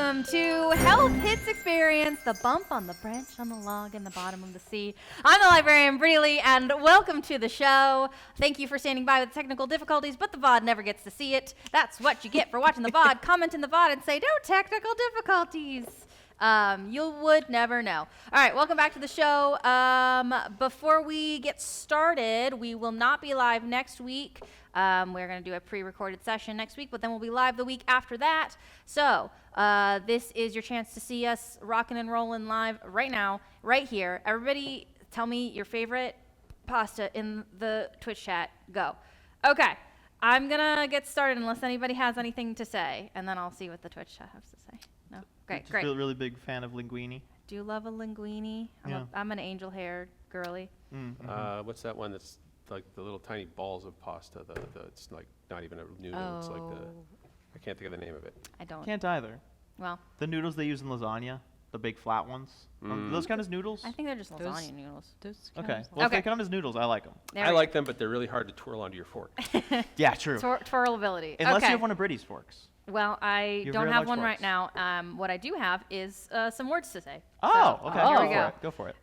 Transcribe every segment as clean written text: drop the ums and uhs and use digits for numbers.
welcome to Health Hits Experience, the bump on the branch on the log in the bottom of the sea. I'm the librarian, Breely, and welcome to the show. Thank you for standing by with technical difficulties, but the VOD never gets to see it. That's what you get for watching the VOD. Comment in the VOD and say, no technical difficulties. You would never know. All right, welcome back to the show. Before we get started, we will not be live next week. We're going to do a pre-recorded session next week, but then we'll be live the week after that. So this is your chance to see us rocking and rolling live right now, right here. Everybody tell me your favorite pasta in the Twitch chat. Go. Okay. I'm going to get started unless anybody has anything to say, and then I'll see what the Twitch chat has to say. No? Great, great. I'm a really big fan of linguine. Do you love a linguine? I'm an angel hair girly. Mm-hmm. What's that one that's like the little tiny balls of pasta? It's like not even a noodle. Oh. It's like I can't think of the name of it. I don't. Can't either. Well. The noodles they use in lasagna, the big flat ones. Those count as noodles? I think they're just lasagna noodles. Okay. Well, if they count as noodles, I like them. I like them, but they're really hard to twirl onto your fork. Yeah, true. Twirlability. Unless you have one of Brady's forks. Well, I don't have one right now. What I do have is some words to say. Oh, okay. Here we go. Go for it.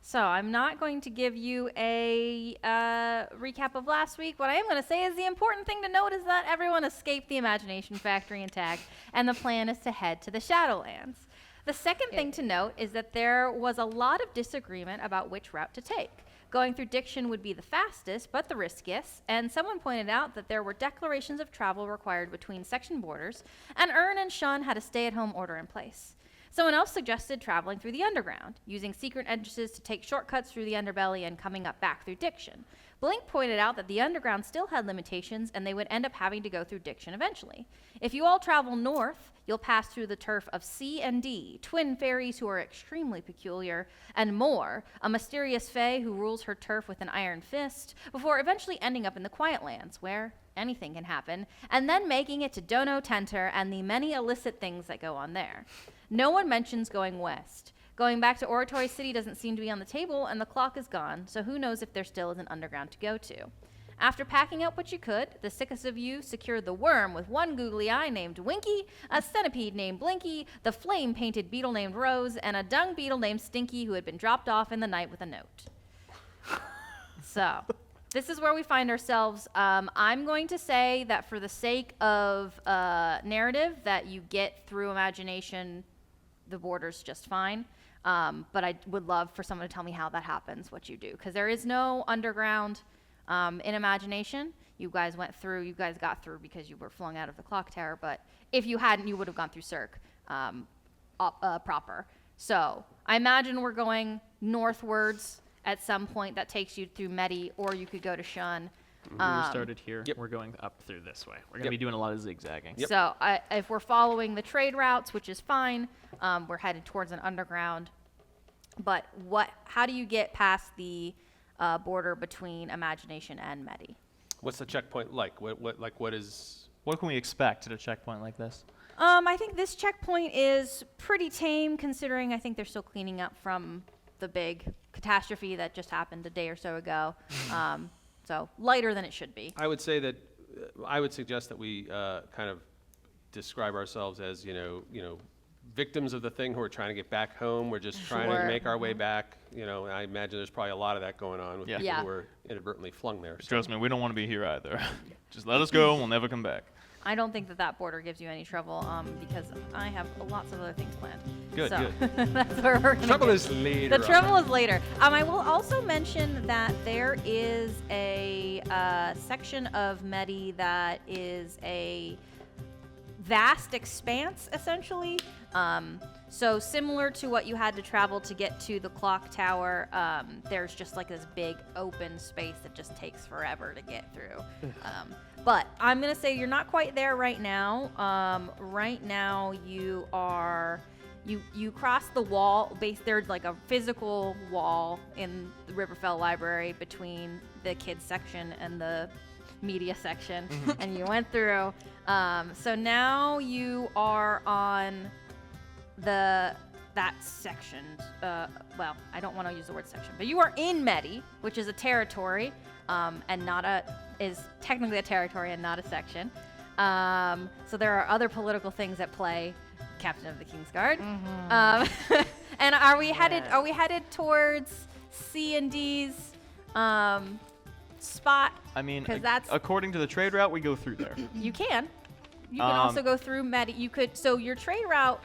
So I'm not going to give you a recap of last week. What I am going to say is the important thing to note is that everyone escaped the Imagination Factory intact, and the plan is to head to the Shadowlands. The second thing to note is that there was a lot of disagreement about which route to take. Going through Diction would be the fastest, but the riskiest, and someone pointed out that there were declarations of travel required between section borders, and Ern and Shun had a stay-at-home order in place. Someone else suggested traveling through the underground, using secret entrances to take shortcuts through the underbelly and coming up back through Diction. Blink pointed out that the underground still had limitations, and they would end up having to go through Diction eventually. If you all travel north, you'll pass through the turf of C and D, twin fairies who are extremely peculiar, and more, a mysterious fae who rules her turf with an iron fist, before eventually ending up in the Quiet Lands, where anything can happen, and then making it to Dono Tenter and the many illicit things that go on there. No one mentions going west. Going back to Oratory City doesn't seem to be on the table, and the clock is gone, so who knows if there still is an underground to go to. After packing up what you could, the sickest of you secured the worm with one googly eye named Winky, a centipede named Blinky, the flame-painted beetle named Rose, and a dung beetle named Stinky who had been dropped off in the night with a note. So, this is where we find ourselves. I'm going to say that for the sake of narrative, that you get through Imagination the borders just fine. But I would love for someone to tell me how that happens, what you do. Because there is no underground in Imagination. You guys got through because you were flung out of the clock tower. But if you hadn't, you would have gone through Cirque proper. So I imagine we're going northwards at some point. That takes you through Medi, or you could go to Shun. We started here. Yep. We're going up through this way. We're going to be doing a lot of zigzagging. Yep. So if we're following the trade routes, which is fine, we're headed towards an underground. But how do you get past the border between Imagination and Medi? What's the checkpoint like? What can we expect at a checkpoint like this? I think this checkpoint is pretty tame, considering I think they're still cleaning up from the big catastrophe that just happened a day or so ago. So lighter than it should be. I would say that I would suggest that we kind of describe ourselves as victims of the thing who are trying to get back home. We're just trying to make our way back. I imagine there's probably a lot of that going on with people who were inadvertently flung there. Trust me, we don't want to be here either. Just let us go and we'll never come back. I don't think that border gives you any trouble because I have lots of other things planned. Good. That's where we're going to Trouble is later. The trouble is later. I will also mention that there is a section of Medi that is a vast expanse, essentially. So similar to what you had to travel to get to the clock tower, there's just like this big open space that just takes forever to get through. But I'm going to say you're not quite there right now. Right now you are... You cross the wall. There's like a physical wall in the Riverfell Library between the kids section and the media section, and you went through. So now you are on that section. Well, I don't want to use the word section, but you are in Medi, which is a territory, and is technically a territory and not a section. So there are other political things at play. Captain of the King's Guard. And are we headed towards C&D's spot? I mean, 'Cause that's according to the trade route, we go through there. you can. You can also go through Medi. You could. So your trade route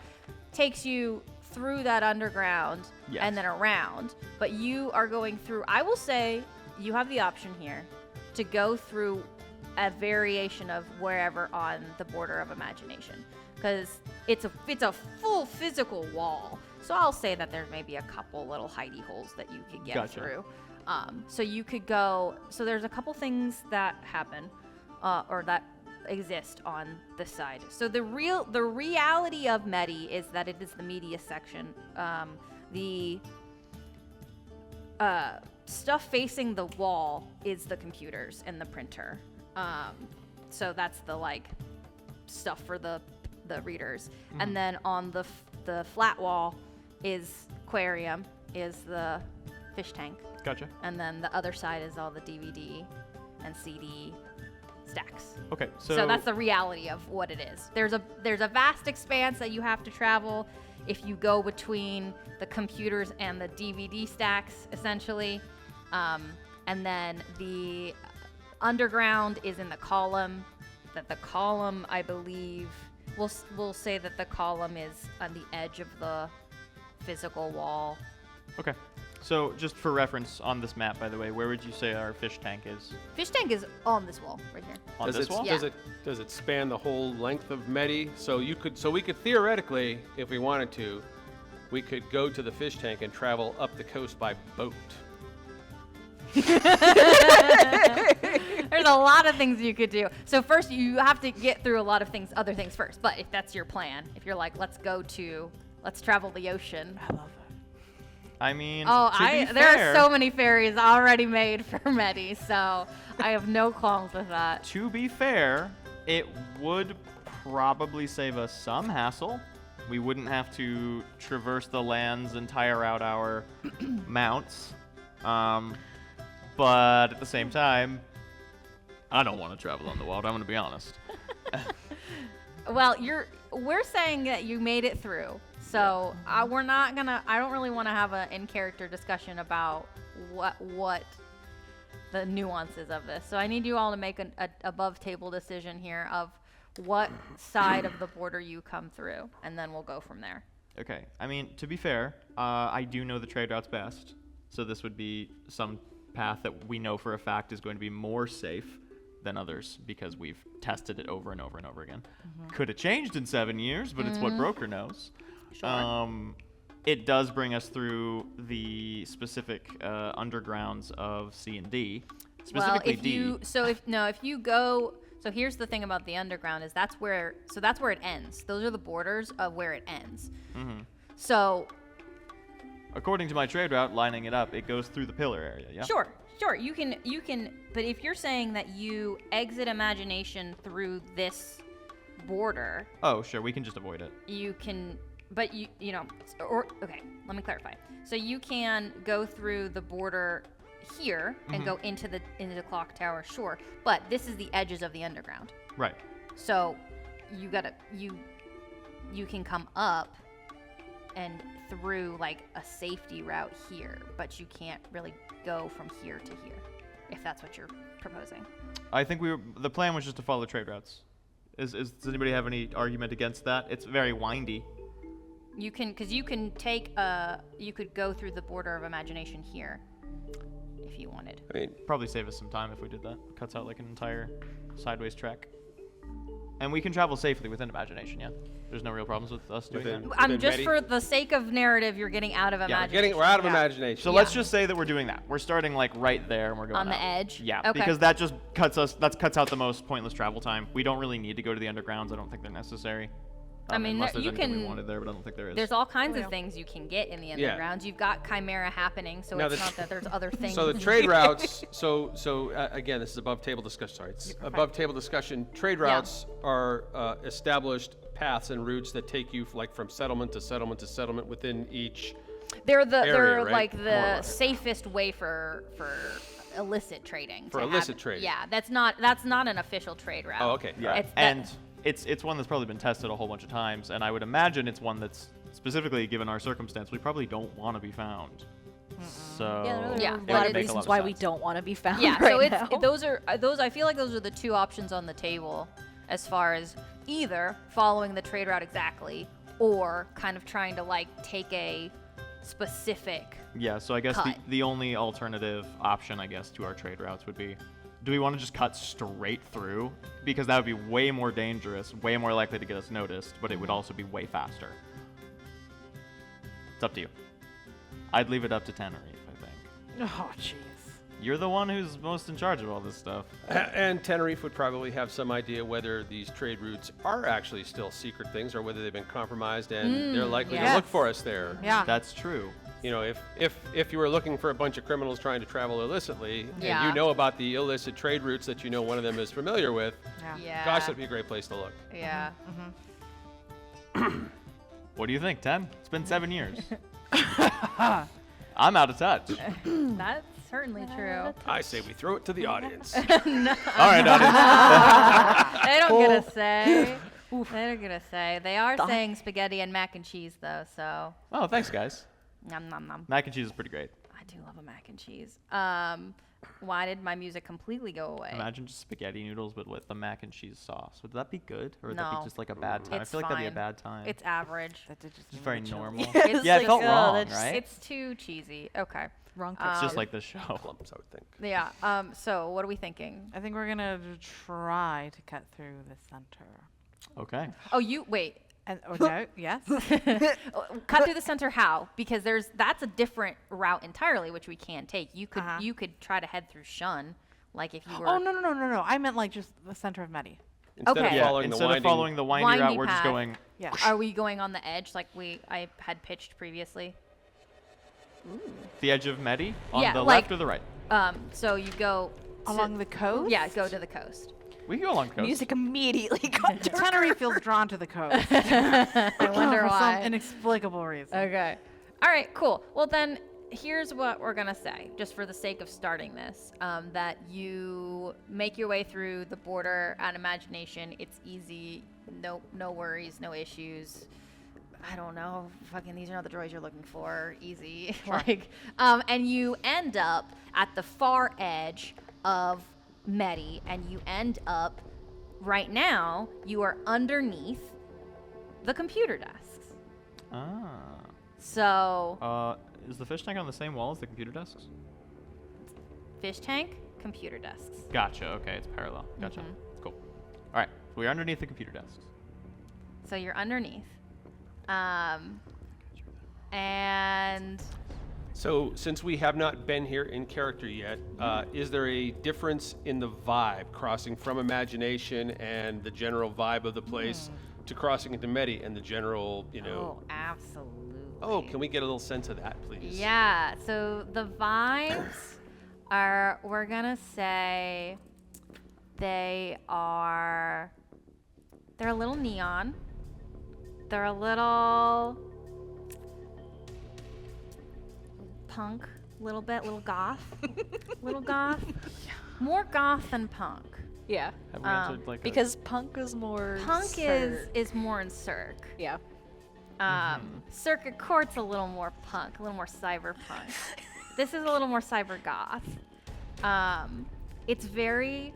takes you through that underground Yes. and then around. But you are going through. I will say you have the option here to go through a variation of wherever on the border of imagination, because it's a full physical wall. So I'll say that there may be a couple little hidey holes that you could get Gotcha. through. So you could go. So there's a couple things that happen, or that exist on this side. So the reality of Medi is that it is the media section. The stuff facing the wall is the computers and the printer. So that's the stuff for the readers. And then on the flat wall is aquarium, is the fish tank. Gotcha. And then the other side is all the DVD and CD stacks. Okay, So that's the reality of what it is. There's a vast expanse that you have to travel if you go between the computers and the DVD stacks, essentially. And then the underground is in the column. That the column, I believe, we'll say that the column is on the edge of the physical wall. Okay. So just for reference on this map, by the way, where would you say our fish tank is? Fish tank is on this wall right here. On Does this it, wall? Yeah. Does it span the whole length of Medi? So we could theoretically, if we wanted to, we could go to the fish tank and travel up the coast by boat. There's a lot of things you could do. So first, you have to get through a lot of things, other things first. But if that's your plan, if you're like, let's travel the ocean. I love that. I mean, Oh, to be there fair, are so many ferries already made for Medi, so I have no qualms with that. To be fair, it would probably save us some hassle. We wouldn't have to traverse the lands and tire out our mounts. But at the same time, I don't want to travel on the wild. I'm going to be honest. Well, we're saying that you made it through, so we're not gonna. I don't really want to have an in-character discussion about what the nuances of this. So I need you all to make an above-table decision here of what side of the border you come through, and then we'll go from there. Okay. I mean, to be fair, I do know the trade routes best. So this would be some path that we know for a fact is going to be more safe than others because we've tested it over and over and over again. Could have changed in 7 years, but it's what broker knows. Sure. It does bring us through the specific undergrounds of C and D. Specifically D. If you go, so here's the thing about the underground is that's where it ends. Those are the borders of where it ends. So According to my trade route, lining it up, it goes through the pillar area, yeah? Sure. You can, but if you're saying that you exit imagination through this border, Oh, sure, we can just avoid it. you can, but okay, let me clarify. So you can go through the border here and go into the clock tower, sure, but this is the edges of the underground. Right. So you can come up and through like a safety route here, but you can't really go from here to here, if that's what you're proposing. I think the plan was just to follow trade routes. Does anybody have any argument against that? It's very windy. You could go through the border of imagination here, if you wanted. I mean, Probably save us some time if we did that. Cuts out like an entire sideways track. And we can travel safely within imagination, yeah? There's no real problems with us doing Within- that. I'm just Medi? for the sake of narrative, you're getting out of yeah, imagination. we're out of Yeah. imagination. So let's just say that we're doing that. We're starting like right there and we're going On the up. edge? Yeah, Okay. because that just cuts out the most pointless travel time. We don't really need to go to the undergrounds. I don't think they're necessary. I mean, unless there's you anything we can- wanted there, but I don't think there is. There's all kinds of things you can get in the Yeah. underground. You've got Chimera happening, so Now it's the- not that there's other things. So the trade routes. Again, this is above table discussion. Sorry, it's above table discussion. Trade Yeah. routes are established paths and routes that take you like from settlement to settlement to settlement within each. They're area, right? like More or the less. safest way for illicit trading. For to illicit have- trading. Yeah, that's not an official trade route. Oh, okay. Yeah, It's that- and it's one that's probably been tested a whole bunch of times, and I would imagine it's one that's specifically given our circumstance, we probably don't want to be found. So Yeah, it but would it's make a reasons lot of why we sense. don't want to be found Yeah, right so it's now. those. I feel like those are the two options on the table, as far as either following the trade route exactly, or kind of trying to like take a specific. Yeah, so I guess cut. the only alternative option, I guess, to our trade routes would be, do we want to just cut straight through? Because that would be way more dangerous, way more likely to get us noticed, but it would also be way faster. It's up to you. I'd leave it up to Tenerife, I think. Oh, jeez. You're the one who's most in charge of all this stuff. And Tenerife would probably have some idea whether these trade routes are actually still secret things or whether they've been compromised and they're likely to yes. look for us there. Yeah. That's true. You know, if you were looking for a bunch of criminals trying to travel illicitly, Yeah. and you know about the illicit trade routes that you know one of them is familiar with, Yeah. gosh, that'd be a great place to look. Yeah. What do you think, 10? It's been 7 years. I'm out of touch. That's certainly true. I say we throw it to the audience. All right, audience. They don't get a say. They don't get a say. They are saying spaghetti and mac and cheese though, so Oh, thanks, guys. nom nom nom. Mac and cheese is pretty great. I do love a mac and cheese. Why did my music completely go away? Imagine just spaghetti noodles, but with the mac and cheese sauce. Would that be good, or would that No. be just like a bad time? I It's feel like that'd be a fine. bad time. It's average. That did just just very normal. It's yeah, like, it felt oh, wrong, that's- right? It's too cheesy. Okay. Wrong It's just um, like this show. Clumps, I would think. Yeah. So what are we thinking? I think we're gonna try to cut through the center. Okay. Oh, you wait. And no, yes. Cut through the center how? Because that's a different route entirely, which we can't take. You could try to head through Shun, like if you were. Oh no. I meant like just the center of Medi. Instead Okay. of Yeah, following Instead the of following the windy windy route, we're just path. going. Yeah. Are we going on the edge like I had pitched previously? The edge of Medi on Yeah, the like- left or the right? So you go Along the coast. Yeah, go to the coast. We can go along the coast. Music immediately got dark. Tenerife feels drawn to the coast I wonder for some why. inexplicable reason. Okay. All right, cool. Well, then here's what we're going to say, just for the sake of starting this, that you make your way through the border at Imagination. It's easy. No worries, no issues. I don't know. Fucking these are not the droids you're looking for. Easy. And you end up at the far edge of Medi, and you end up, right now, you are underneath the computer desks. Ah. So, Is the fish tank on the same wall as the computer desks? fish tank, computer desks. Gotcha. Okay, it's parallel. Gotcha. Mhm. Cool. All right, so we're underneath the computer desks. So you're underneath. And So, since we have not been here in character yet, is there a difference in the vibe crossing from Imagination and the general vibe of the place to crossing into Medi and the general, oh, absolutely. Oh, can we get a little sense of that, please? Yeah. So the vibes are, we're gonna say, they're a little neon. They're a little punk, little goth, little goth, more goth than punk. Yeah. Have we entered like Because punk is more. Punk Cirque. is more in Cirque. Yeah. Circuit Court's a little more punk, a little more cyberpunk. This is a little more cyber goth. It's very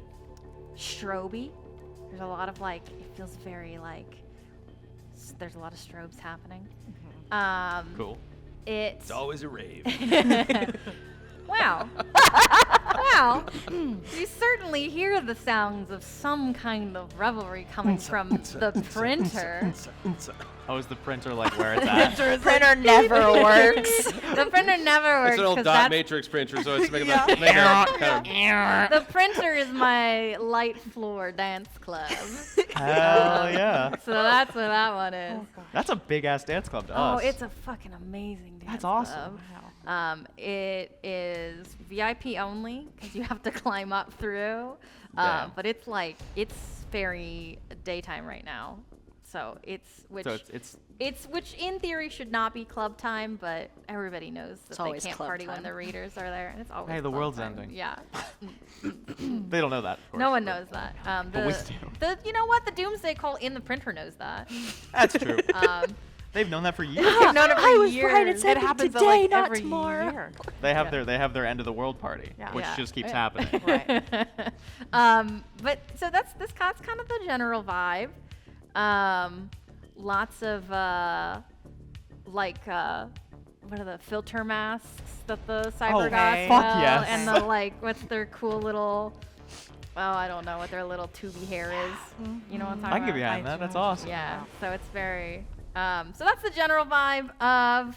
stroby. There's a lot of like, it feels very like, there's a lot of strobes happening. cool. It's always a rave. Wow. Wow. You certainly hear the sounds of some kind of revelry coming from the printer. Oh, is the printer like where it's at? Printer never works. The printer never works. It's an old 'cause dot that's- matrix printer, so it's making kind The printer is my light floor dance club. Hell yeah. So that's what that one is. That's a big ass dance club to Oh, us. it's a fucking amazing dance That's awesome. club. It is VIP only because you have to climb up through. Damn. But it's very daytime right now. So it's which So it's which in theory should not be club time, but everybody knows that It's they always can't club party when time. the readers are there. And it's always Hey, the club world's time. ending. Yeah. they don't know that. Of course, No one but- knows that. But we do. You know what? The Doomsday Call in the printer knows that. That's true. Um, They've known that for years. They've known it for I was years. right, it's It ending happens today, like not every tomorrow. year. They have their end of the world party, Yeah. which Yeah. just keeps Yeah. happening. Right. But so that's kind of the general vibe. Lots of what are the filter masks that the cyber Oh, gods hey. fuck sell, yes. and the what's their cool little I don't know what their little tubey hair is. You know what I'm talking I can get about? behind that. That's awesome. Yeah, so it's very so that's the general vibe of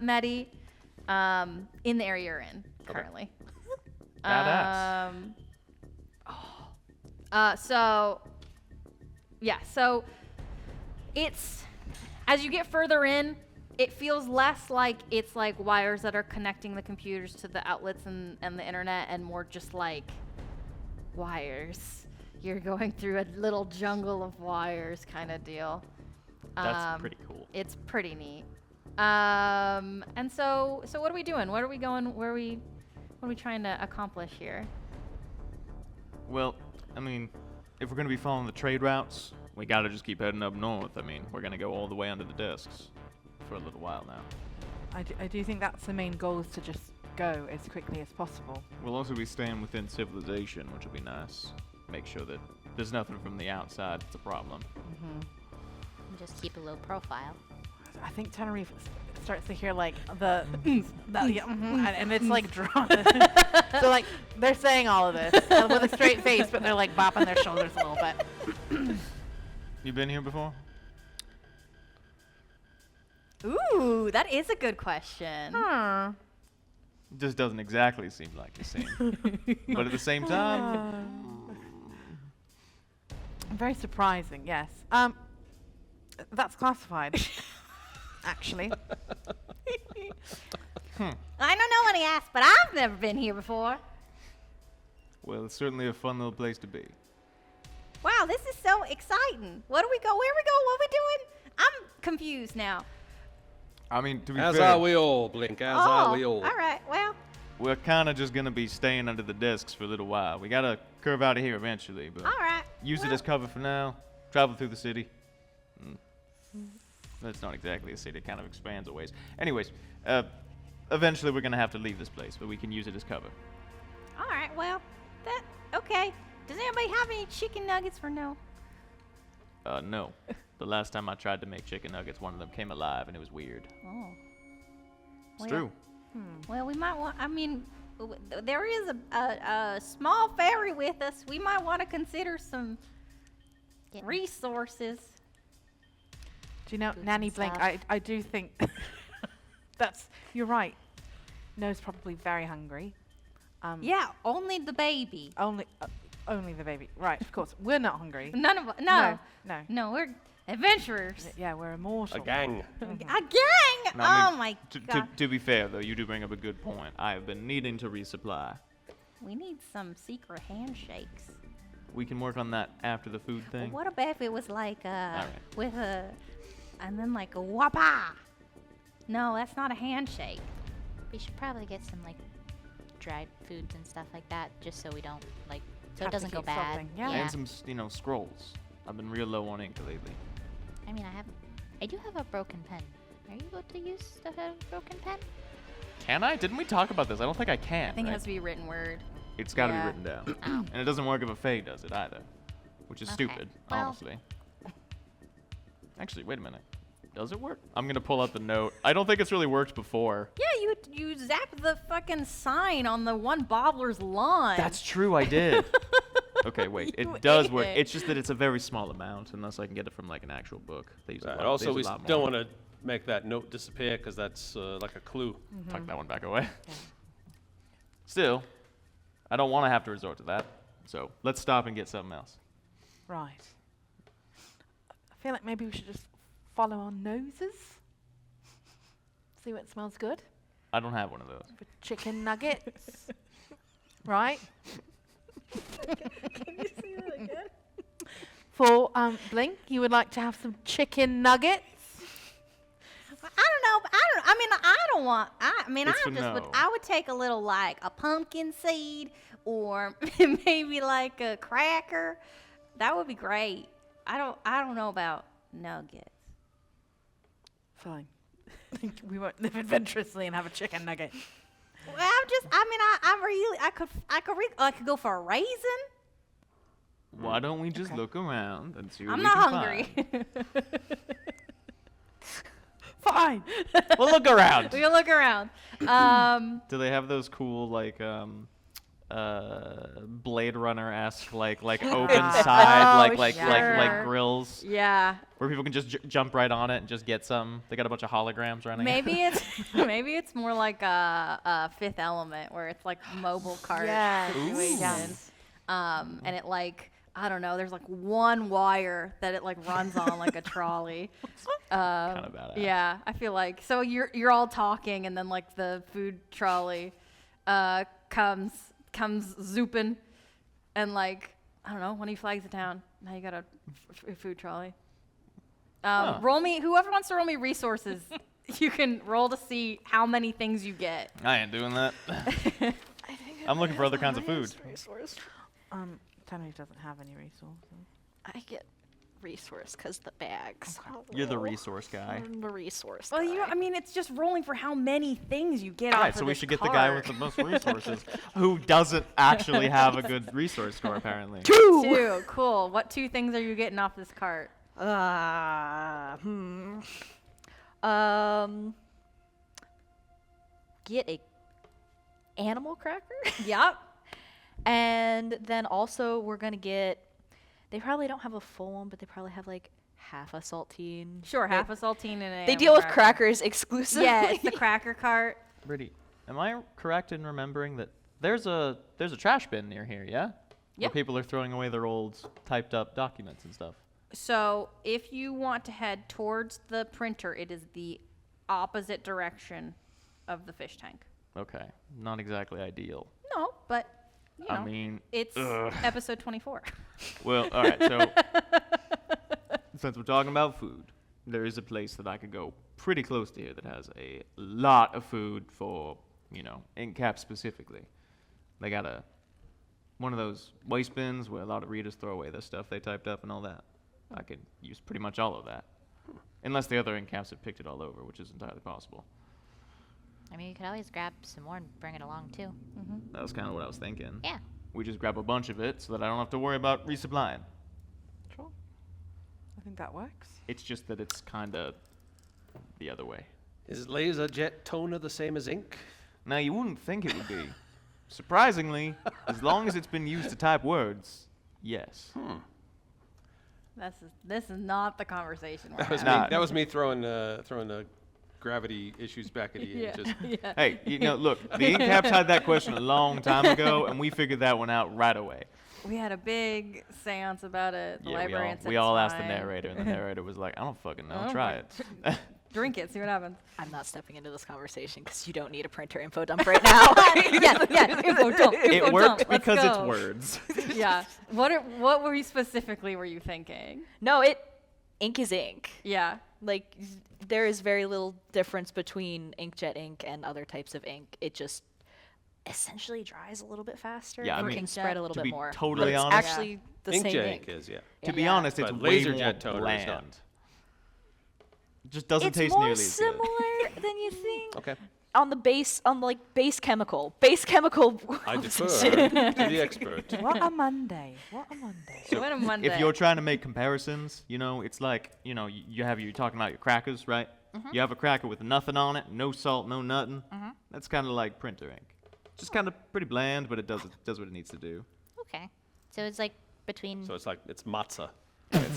Medi in the area you're in currently. Badass. So it's as you get further in, it feels less like it's like wires that are connecting the computers to the outlets and the internet, and more just like wires. You're going through a little jungle of wires kind of deal. That's pretty cool. It's pretty neat. And so what are we doing? What are we going? What are we trying to accomplish here? Well, I mean, if we're gonna be following the trade routes, we gotta just keep heading up north. I mean, we're gonna go all the way under the discs for a little while now. I do think that's the main goal, is to just go as quickly as possible. We'll also be staying within civilization, which will be nice. Make sure that there's nothing from the outside that's a problem. Just keep a low profile. I think Tenerife starts to hear like the and it's like drawn. So like they're saying all of this with a straight face, but they're like bopping their shoulders a little bit. You been here before? Ooh, that is a good question. Just doesn't exactly seem like you seen. But at the same time, Very surprising, yes. That's classified. Actually. I don't know any asked, but I've never been here before. well, it's certainly a fun little place to be. Wow, this is so exciting. Where we go? What are we doing? I'm confused now. I mean, to be As fair, are we all, Blink. As are we all. All right. Well, we're kind of just gonna be staying under the discs for a little while. We gotta curve out of here eventually, but all right. use it as cover for now. Travel through the city. That's not exactly a city. It kind of expands a ways. Anyways, eventually we're gonna have to leave this place, but we can use it as cover. All right. Well, okay. Does anybody have any chicken nuggets for no? No. The last time I tried to make chicken nuggets, one of them came alive, and it was weird. Oh. It's Well, true. Well, we might want. I mean, there is a small ferry with us. We might want to consider some resources. Do you know, Boots Nanny and Blink, stuff. I do think you're right. No's probably very hungry. Yeah, only the baby. Only the baby. Right, of course. We're not hungry. None of us. No. We're adventurers. Yeah, we're immortal. A gang. A gang. No, I Oh mean, my to, god. to be fair, though, you do bring up a good point. I have been needing to resupply. We need some secret handshakes. We can work on that after the food thing. What about if it was like right. with a, and then like a whoppa? No, that's not a handshake. We should probably get some like dried foods and stuff like that, just so we don't like, so Have it to doesn't go keep bad. something, yeah. And some, scrolls. I've been real low on ink lately. I mean, I do have a broken pen. Are you able to use the broken pen? Can I? Didn't we talk about this? I don't think I can. I think it right? has to be written word. It's got to Yeah. be written down. Oh. And it doesn't work if a Fae does it either, which is Okay. stupid, Well- honestly. Actually, wait a minute. Does it work? I'm going to pull out the note. I don't think it's really worked before. Yeah, you zap the fucking sign on the one bobbler's lawn. That's true, I did. Okay, wait. You It does ate work. it. It's just that it's a very small amount, unless I can get it from like an actual book. They use a Right. lot, Also, they we use a lot don't more. want to make that note disappear because that's like a clue. Tuck that one back away. Still, I don't want to have to resort to that. So let's stop and get something else. Right. I feel like maybe we should just follow our noses. See what smells good I don't have one of those. for chicken nuggets. Right? Can you see that again? For Blink, you would like to have some chicken nuggets? I don't know. I mean, I don't want. I mean, It's I for just would. no. I would take a little like a pumpkin seed or maybe like a cracker. That would be great. I don't know about nuggets. Fine. We won't live adventurously and have a chicken nugget. Well, I could go for a raisin. Why don't we just Okay. look around and see what I'm we not can hungry. Fine. find? Well, look around. We'll look around. Do they have those cool like Blade Runner-esque like open side like sure. grills Yeah. where people can just jump right on it and just get some? They got a bunch of holograms running. Maybe it's more like a Fifth Element where it's like mobile cart Yes. situation. And it like I don't know. There's like one wire that it like runs on like a trolley. Kind of badass. Yeah, I feel like so you're all talking and then like the food trolley comes zooping and like I don't know when he flags it down. Now you got a food trolley. Roll me. Whoever wants to roll me resources, you can roll to see how many things you get. I ain't doing that. I'm looking for other kinds of food. Resource. Tenerife doesn't have any resources. I get resource because the bags. You're the resource guy. I'm the resource. Well, guy. I mean, it's just rolling for how many things you get Right, off so of we this should get the guy with cart. the most resources, who doesn't actually have a good resource score apparently. Two. Cool. What two things are you getting off this cart? Get a animal cracker. Yep. And then also we're gonna get. They probably don't have a full one, but they probably have like half a saltine. Sure, half a saltine and a. They deal with crackers exclusively. Yeah, it's the cracker cart. Brittany, am I correct in remembering that there's a trash bin near here, yeah? Yeah. Where people are throwing away their old typed up documents and stuff. So if you want to head towards the printer, it is the opposite direction of the fish tank. Okay, not exactly ideal. No, but you know, I mean, it's episode 24. well, all right. So since we're talking about food, there is a place that I could go pretty close to here that has a lot of food for, ink caps specifically. They got one of those waste bins where a lot of readers throw away their stuff they typed up and all that. I could use pretty much all of that. Unless the other ink caps have picked it all over, which is entirely possible. I mean, you could always grab some more and bring it along too. That was kind of what I was thinking. Yeah. We just grab a bunch of it so that I don't have to worry about resupplying. Sure. I think that works. It's just that it's kind of the other way. Is laser jet toner the same as ink? Now, you wouldn't think it would be. Surprisingly, as long as it's been used to type words, yes. This is not the conversation we're That was having. me. That was me throwing the gravity issues back at Ian. Yeah. Just Yeah. Hey, look, the ink caps had that question a long time ago, and we figured that one out right away. We had a big seance about it. The Yeah, librarian said we it's all asked the fine. narrator, and the narrator was like, I don't fucking know, Oh try my- it. Drink it, see what happens. I'm not stepping into this conversation because you don't need a printer info dump right now. yeah, info dump. It info worked dump, let's because it's go. words. Yeah. What were you specifically were you thinking? No, ink is ink. Yeah. Like there is very little difference between inkjet ink and other types of ink. It just essentially dries a little bit faster. Yeah, I and mean, can spread a little to bit be more. totally but it's honest- actually the same inkjet ink. ink is, yeah. To be Yeah. honest, it's But way laser more jet toner is bland. not. It just doesn't It's taste more nearly as good. similar than you think. Okay. On base chemical. Base chemical. I defer to the expert. What a Monday. What a Monday. What a Monday. If you're trying to make comparisons, it's like, you're talking about your crackers, right? You have a cracker with nothing on it, no salt, no nothing. That's kind of like printer ink. Just kind of pretty bland, but it does what it needs to do. Okay. So it's like between. So it's matzah.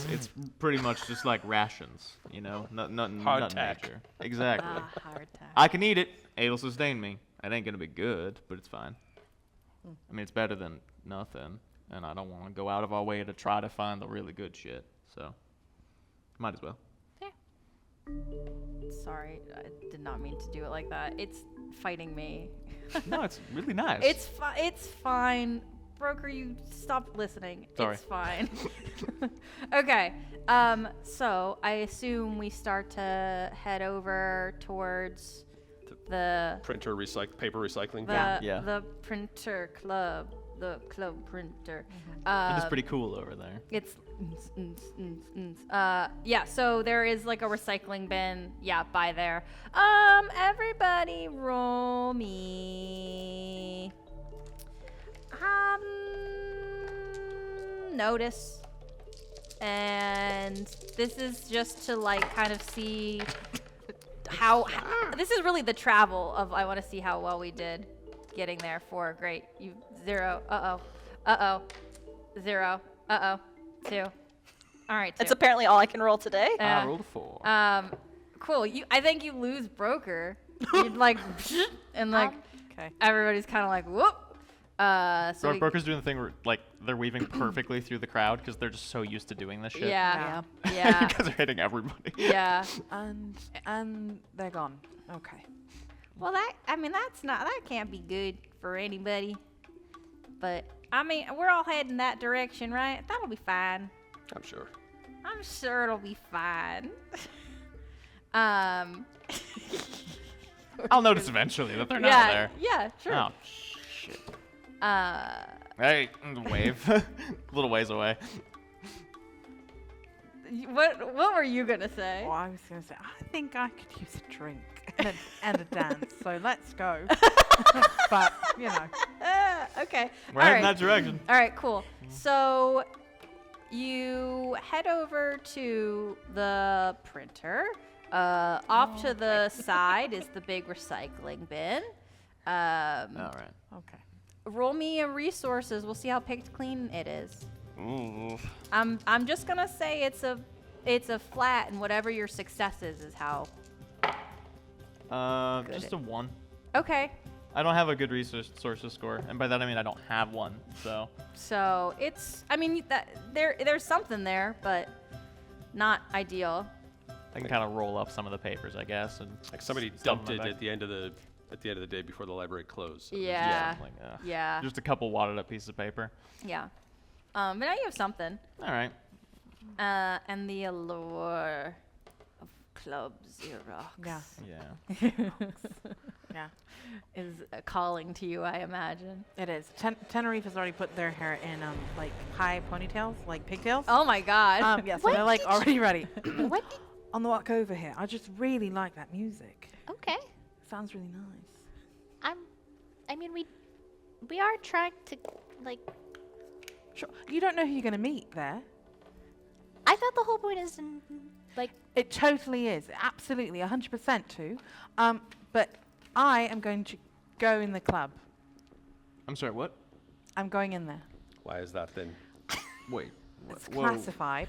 It's pretty much just like rations, nothing Hardtack. major. Exactly. hard time. I can eat it. It'll sustain me. It ain't gonna be good, but it's fine. I mean, it's better than nothing, and I don't want to go out of our way to try to find the really good shit. So, might as well. Sorry, I did not mean to do it like that. It's fighting me. No, it's really nice. It's fine. Broker, you stopped listening. Sorry. It's fine. Okay. So I assume we start to head over towards the Printer paper recycling. Yeah. the printer club, the club printer. It is pretty cool over there. It's yeah, so there is like a recycling bin, yeah, by there. Everybody roll me notice. And this is just to like kind of see how this is really the travel of I want to see how well we did getting there. 4, great. You 0. Uh-oh. 0. 2. All right. 2. That's apparently all I can roll today. I rolled a 4. Cool. I think you lose broker. You'd like and like Okay. everybody's kind of like whoop. So Broker's doing the thing where like they're weaving perfectly through the crowd because they're just so used to doing this shit. yeah. Because they're hitting everybody. Yeah. And they're gone. Okay. Well, that can't be good for anybody. But I mean, we're all heading that direction, right? That'll be fine. I'm sure. I'm sure it'll be fine. I'll notice eventually that they're not yeah, there. yeah, sure. Oh shit. Uh, Hey, wave. A little ways away. what were you gonna say? Well, I was going to say, I think I could use a drink and a dance, so let's go. But, you know. Okay. We're all heading right. that direction. All right, cool. So you head over to the printer. Off to the side is the big recycling bin. All right. Okay. Roll me a resources. We'll see how picked clean it is. Ooh. I'm just gonna say it's a flat, and whatever your success is how. Just a 1. Okay. I don't have a good resources score, and by that I mean I don't have one. So So it's. I mean there's something there, but not ideal. I can kind of roll up some of the papers, I guess, and Like somebody stuff dumped in my it bag. at the end of the day before the library closed. So Yeah. Like, Yeah. just a couple wadded up pieces of paper. Yeah. But now you have something. All right. And the allure of Club Xerox Yeah. Yeah. Yeah. is calling to you, I imagine. It is. Tenerife has already put their hair in like high ponytails, like pigtails. Oh my god. Yeah, so When they're like did already ready. When did, On the walk over here, I just really like that music. okay. Sounds really nice. I mean, we are trying to, like, Sure. You don't know who you're going to meet there. I thought the whole point is, like, It totally is. Absolutely, 100% too. But I am going to go in the club. I'm sorry. What? I'm going in there. Why is that then? Wait. It's Whoa. classified.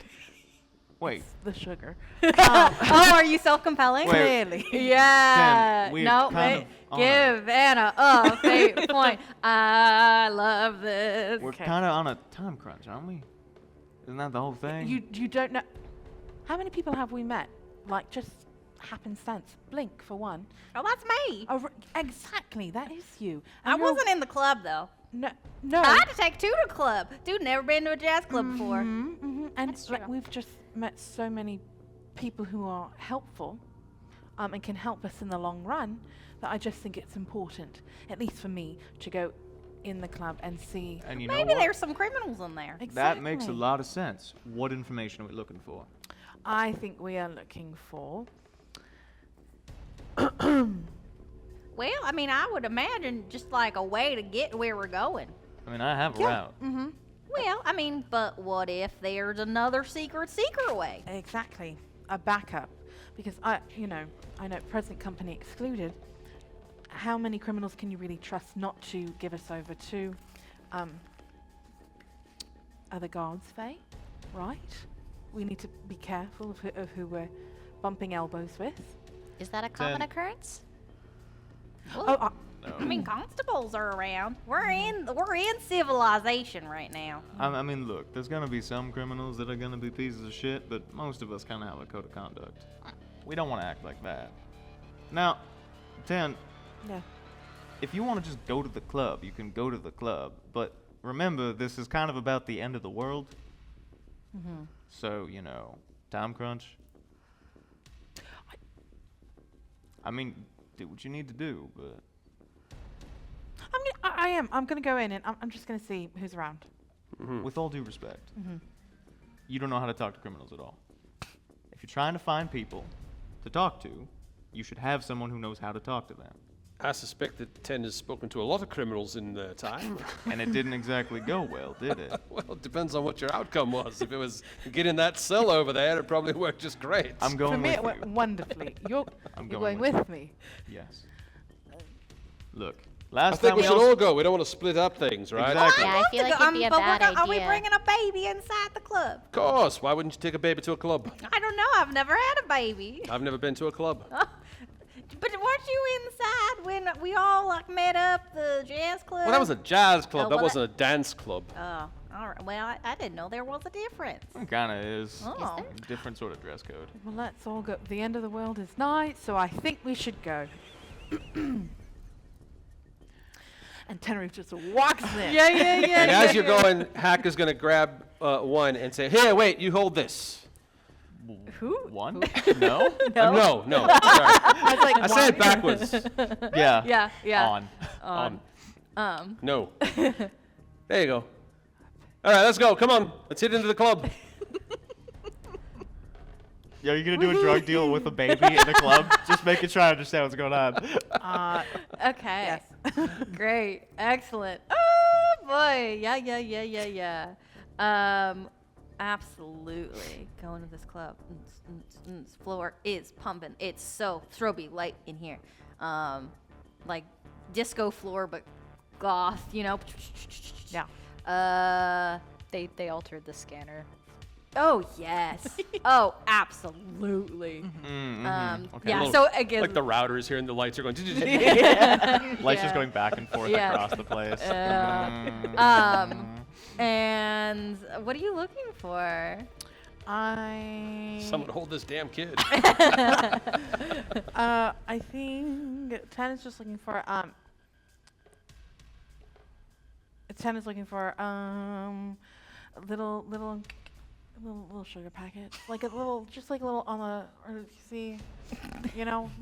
Wait. The sugar. Oh, are you self-compelling? Wait. Clearly. Yeah. Ken, we're No, kind wait. of on Give Anna a fate point. I love this. We're Okay. kind of on a time crunch, aren't we? Isn't that the whole thing? You don't know. How many people have we met? Like just happenstance. Blink for one. Oh, that's me. Oh, exactly. That is you. I And you're- wasn't in the club though. No. No. I had to take 2 to club. Dude, never been to a jazz club before. And That's like, true. we've just met so many people who are helpful and can help us in the long run that I just think it's important, at least for me, to go in the club and see. and you know Maybe what? there's some criminals in there. That makes a Exactly. lot of sense. What information are we looking for? I think we are looking for. Well, I mean, I would imagine just like a way to get where we're going. I mean, I have a Yeah. route. Well, I mean, but what if there's another secret way? Exactly. A backup. Because I know present company excluded. How many criminals can you really trust not to give us over to other guards, Faye? Right? We need to be careful of who we're bumping elbows with. is that a common Then- occurrence? Oh, I mean, constables are around. We're in civilization right now. I mean, look, there's gonna be some criminals that are gonna be pieces of shit, but most of us kind of have a code of conduct. We don't want to act like that. Now, Tan, yeah. if you want to just go to the club, you can go to the club. But remember, this is kind of about the end of the world. So, time crunch. I mean, do what you need to do, but I am. I'm gonna go in and I'm just gonna see who's around. with all due respect, you don't know how to talk to criminals at all. If you're trying to find people to talk to, you should have someone who knows how to talk to them. I suspect that 10 has spoken to a lot of criminals in their time. And it didn't exactly go well, did it? Well, it depends on what your outcome was. If it was get in that cell over there, it probably worked just great. I'm For going me, with it went you. wonderfully. You're I'm going going with me. Yes. Look, I last think time we we should all all go. We don't want to split up things, right? Exactly. Yeah, I feel like it'd be a bad idea. Are we bringing a baby inside the club? Of course. Why wouldn't you take a baby to a club? I don't know. I've never had a baby. I've never been to a club. But weren't you inside when we all met up the jazz club? Well, that was a jazz club. Oh, That well, wasn't a dance club. Oh, all right. Well, I didn't know there was a difference. It kind of is. Oh. Different sort of dress code. Well, let's all go. The end of the world is nigh, so I think we should go. And Tenerife just walks in. Yeah. And as you're going, Hack is going to grab one and say, "Here, wait, you hold this." Who? One? No? No, Sorry. I was like, I said it backwards. Yeah. Yeah. On. No. There you go. All right, let's go. Come on. Let's hit into the club. Yo, you gonna do a drug deal with a baby in a club? Just making sure I understand what's going on. Okay. Great. Excellent. Oh boy. Yeah. Absolutely. Going to this club. Floor is pumping. It's so throby light in here. Like disco floor, but goth. Yeah. They altered the scanner. Oh yes. Oh, absolutely. Okay. Yeah. Little- So again, Like the routers here and the lights are going. Lights just going back and forth Yeah. across the place. and what are you looking for? Someone hold this damn kid. I think 10 is just looking for 10 is looking for little sugar packet, like a little, just like a little on the, or see,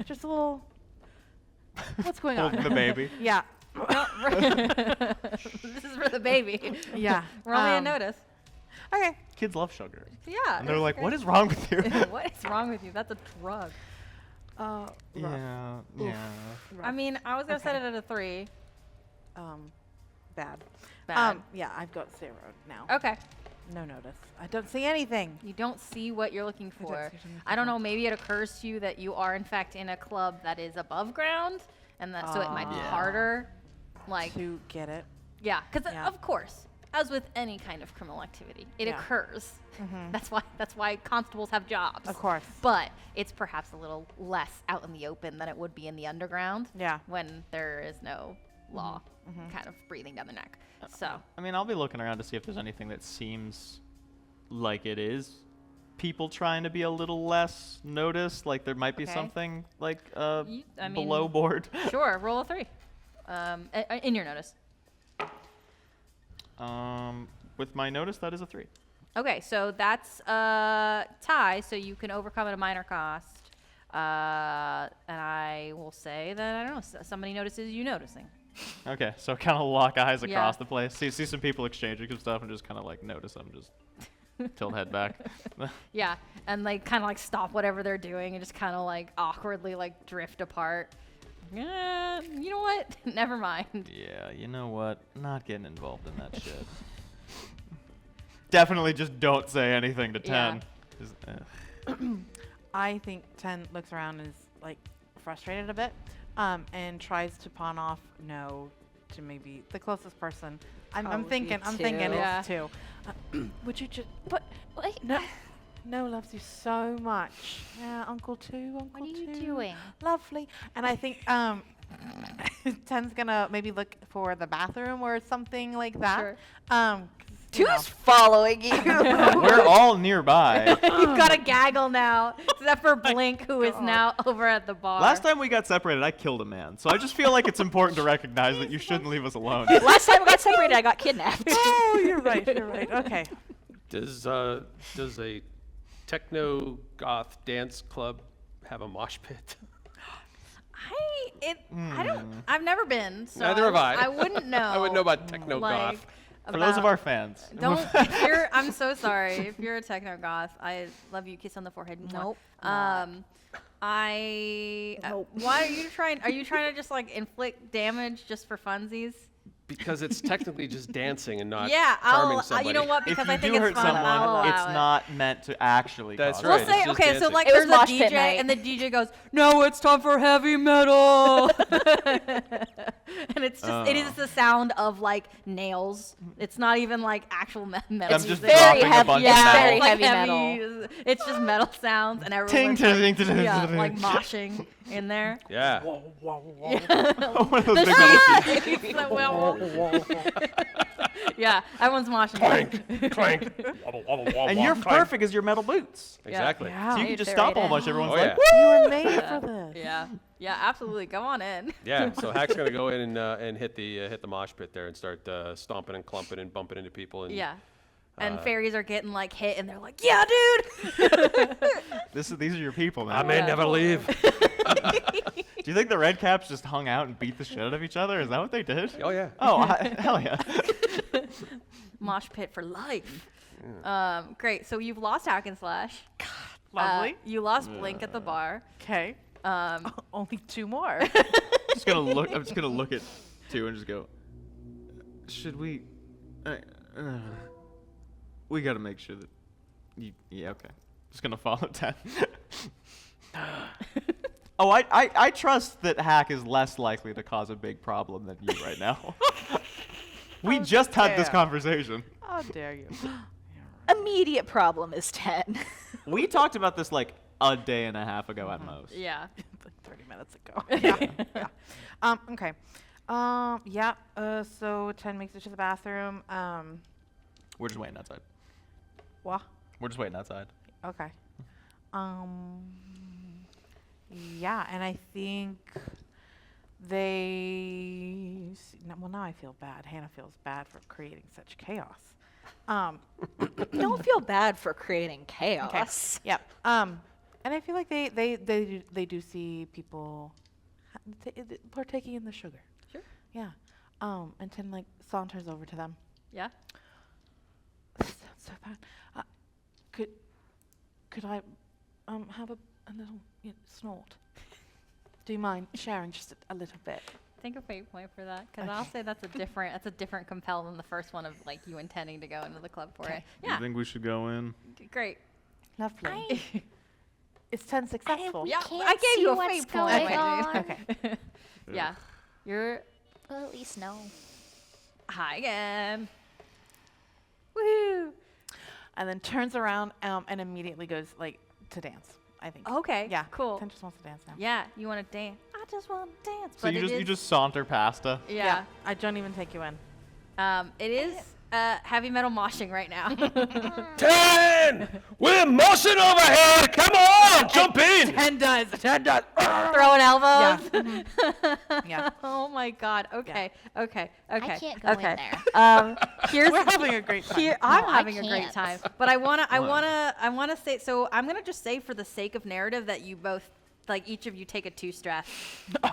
just a little. What's going on? Holding the baby. Yeah. This is for the baby. Yeah. Roll me a notice. Okay. Kids love sugar. Yeah. And they're that's like, great. what is wrong with you? What is wrong with you? That's a drug. Rough. Yeah. I mean, I was gonna set it Okay. at a 3. Bad. Bad. Yeah, I've got 0 now. Okay. No notice. I don't see anything. You don't see what you're looking don't for. see what I'm looking I don't for. know. Maybe it occurs to you that you are in fact in a club that is above ground, and that so it might be Yeah. harder. Like, To get it. yeah, because Yeah. of course, as with any kind of criminal activity, it Yeah. occurs. Mhm. That's why constables have jobs. Of course. But it's perhaps a little less out in the open than it would be in the underground. Yeah. When there is no law kind of breathing down the neck. So. I mean, I'll be looking around to see if there's anything that seems like it is people trying to be a little less noticed. Like there might be Okay. something like I mean- below board. Sure, roll a 3. In your notice. With my notice, that is a 3. Okay, so that's a tie, so you can overcome at a minor cost. And I will say that, I don't know, somebody notices you noticing. Okay, so kind of lock eyes Yeah. across the place. See some people exchanging some stuff and just kind of like notice them, just tilt head back. Yeah, and like kind of like stop whatever they're doing and just kind of like awkwardly like drift apart. You know what? Never mind. Yeah, you know what? Not getting involved in that shit. Definitely just don't say anything to 10. Yeah. 'Cause, I think 10 looks around and is like frustrated a bit, and tries to pawn off no to maybe the closest person. I'm Probably thinking two. Yeah. it's 2. Would you just? But wait, No loves you so much. Yeah, Uncle 2, Uncle 2. what are you doing? Lovely. And I think 10's gonna maybe look for the bathroom or something like that. Sure. 'Cause, you know. Who's following you? we're all nearby. You've got a gaggle now, except for Blink, who is now over at the bar. Last time we got separated, I killed a man. So I just feel like it's important to recognize that you shouldn't leave us alone. Last time we got separated, I got kidnapped. Oh, you're right. You're right. Okay. Does a techno goth dance club have a mosh pit? I've never been, so Neither have I. I wouldn't know. I wouldn't know about techno like, goth. For those of about- our fans. Don't. I'm so sorry. If you're a techno goth, I love you. Kiss on the forehead. Mwah. Nope. Why are you trying? Are you trying to just like inflict damage just for funsies? Because it's technically just dancing and not Yeah, harming I'll. somebody. You know what? If Because you I think do it's hurt fun. someone, I'll allow it's it. not meant to actually That's cause right. We'll harm. say It's just okay. So dancing. like It was there's a mosh pit DJ night. and the DJ goes, "No, it's time for heavy metal," and it's just it is the sound of like nails. It's not even like actual metal. I'm just music. very dropping a heavy- bunch yeah, of very metal. like heavy It's just metal sounds and Ting, everyone's ting, like, ting, ting, yeah, ting, like ting. moshing in there. Yeah. One of those big little keys. Yeah, everyone's moshing. Clank. And you're perfect as your metal boots. Exactly. Yeah. So you Hey, can just fit stomp right a whole in. bunch. Everyone's Oh, like, yeah. You were made for this. Yeah, yeah, absolutely. Go on in. Yeah. So Hack's gonna go in and hit the mosh pit there and start stomping and clumping and bumping into people. And Yeah. And fairies are getting like hit, and they're like, "Yeah, dude." these are your people, man. I may never leave. Do you think the red caps just hung out and beat the shit out of each other? Is that what they did? Oh yeah. Oh, hell yeah. Mosh pit for life. Great. So you've lost Hack and Slash. Lovely. You lost Blink at the bar. Okay. Only 2 more. I'm just gonna look at 2 and just go. Should we? We gotta make sure that. Yeah. Okay. Just gonna follow 10. Oh, I trust that Hack is less likely to cause a big problem than you right now. We just had this dare. conversation. How dare you? Immediate problem is 10. We talked about this like a day and a half ago at most. Yeah. Like 30 minutes ago. Yeah. Okay. Yeah. So 10 makes it to the bathroom. We're just waiting outside. What? We're just waiting outside. Okay. Yeah, and I think well, now I feel bad. Hannah feels bad for creating such chaos. Don't feel bad for creating Okay. chaos. Yep. And I feel like they do see people partaking in the sugar. Sure. Yeah. And Tim like saunters over to them. Yeah. This sounds so bad. Could I have a little snort? Do you mind sharing just a little bit? Think a fate point for that, because I'll say that's a different compel than the first one of like you intending to go into the club for it. You Yeah. think we should go in? Great. Lovely. Is 10 successful? Yeah. Can't I gave see you a what's fate point. going on. Okay. Yeah. You're Well, at least know. high again. Woohoo. And then turns around and immediately goes like to dance. I think. Okay. Yeah. Cool. 10 just wants to dance now. Yeah. You want to dance? I just want to dance. So but you it just is- saunter past her. Yeah. I don't even take you in. It is heavy metal moshing right now. 10! We're moshing over here! Come on! Jump in! 10 does. 10 does. Throwing elbows. Yeah. Oh my God. Okay. Okay. Okay. I can't go in okay. there. Here's We're having a great time. Here, I'm No, I having a great can't. time, but I wanna say. So I'm gonna just say, for the sake of narrative, that you both, like, each of you take a 2 stress,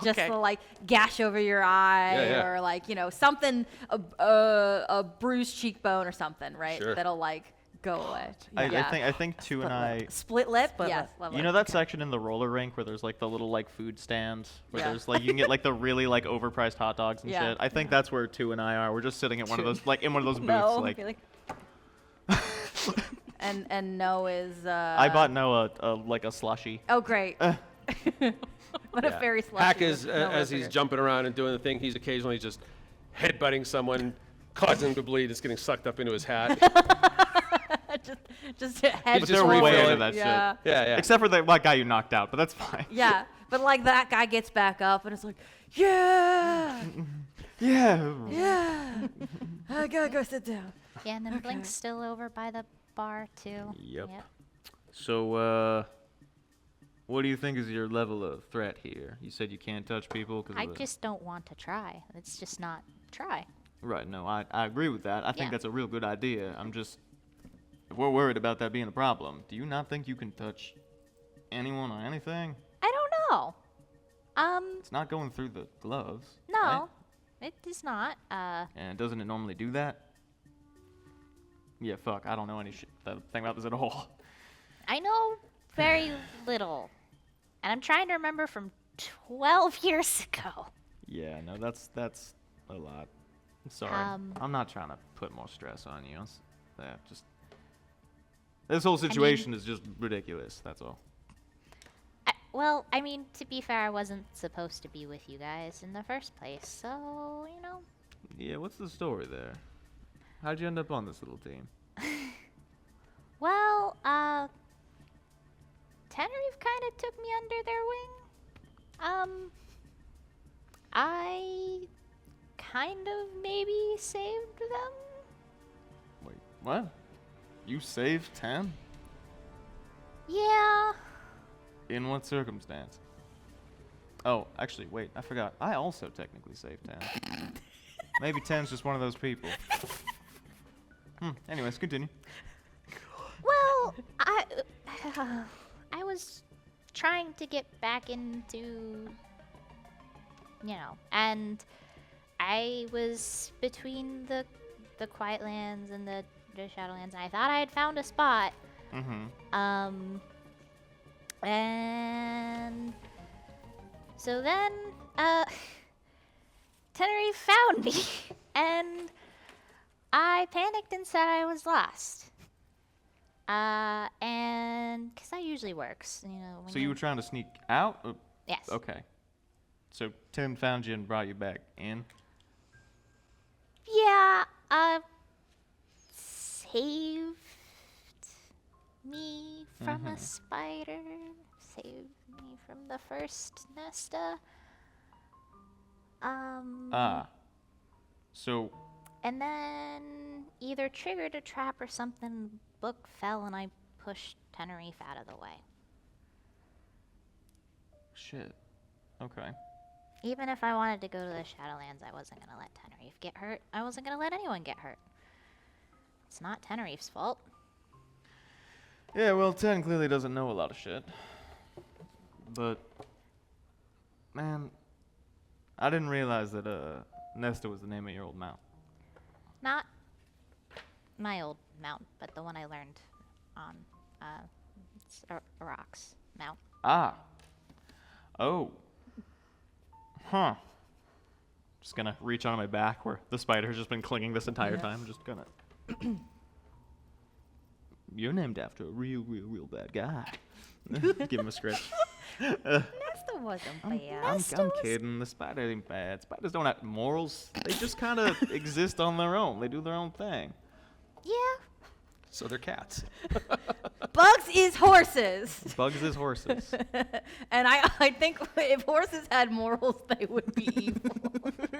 just Okay. to like gash over your eye, Yeah, yeah. or like something, a bruised cheekbone or something, right? Sure. That'll like go away. I think 2 and I. Split lip. Split yes. lip. Lovely. You know that section in the roller rink where there's like the little like food stand where Yeah. there's like you can get like the really like overpriced hot dogs and Yeah. shit. I think that's where 2 and I are. We're just sitting at one of those like in one of those booths. No. Like be like- and no is. I bought Noah like a slushy. Oh great. What a Yeah. fairy slushy. Hack is, with no as he's sugar. jumping around and doing the thing, he's occasionally just headbutting someone, causing him to bleed. It's getting sucked up into his hat. just head But they're forward. way into that Yeah. shit. Yeah, yeah. Except for the one guy you knocked out, but that's fine. Yeah, but like that guy gets back up and it's like, yeah, Yeah. yeah, I gotta go sit down. Yeah, and then Blink's still over by the bar too. Yep. So, what do you think is your level of threat here? You said you can't touch people because I just don't want to try. It's just not try. Right, no, I agree with that. I think Yeah. that's a real good idea. I'm just if we're worried about that being a problem, do you not think you can touch anyone or anything? I don't know. It's not going through the gloves. No, right? it is not. And doesn't it normally do that? Yeah, fuck. I don't know any thing about this at all. I know very little, and I'm trying to remember from 12 years ago. Yeah, no, that's a lot. I'm sorry. I'm not trying to put more stress on you. Just this whole situation is just ridiculous. That's all. Well, I mean, to be fair, I wasn't supposed to be with you guys in the first place, so, you know. Yeah, what's the story there? How'd you end up on this little team? Well, Tenerife kind of took me under their wing. I kind of maybe saved them. Wait, what? You saved 10? Yeah. In what circumstance? Oh, actually, wait, I forgot. I also technically saved 10. Maybe 10's just one of those people. Anyways, continue. Well, I was trying to get back into, and I was between the Quiet Lands and the Shadowlands, and I thought I had found a spot. And so then, Tenerife found me, and I panicked and said I was lost. And because that usually works, when So you were trying to sneak out? Yes. Okay. So 10 found you and brought you back in? Yeah, saved me from a spider, saved me from the first Nesta. So And then either triggered a trap or something, book fell and I pushed Tenerife out of the way. shit. Okay. Even if I wanted to go to the Shadowlands, I wasn't going to let Tenerife get hurt. I wasn't going to let anyone get hurt. It's not Tenerife's fault. Yeah, well, 10 clearly doesn't know a lot of shit. But, man, I didn't realize that Nesta was the name of your old mount. Not my old mount, but the one I learned on Xerox mount. Ah. Oh. Huh. Just gonna reach on my back where the spider has just been clinging this entire time. Just gonna. You're named after a real bad guy. Give him a scratch. Nesta wasn't bad. I'm kidding. The spider ain't bad. Spiders don't have morals. They just kind of exist on their own. They do their own thing. Yeah. So they're cats. Bugs is horses. Bugs is horses. And I think if horses had morals, they would be evil.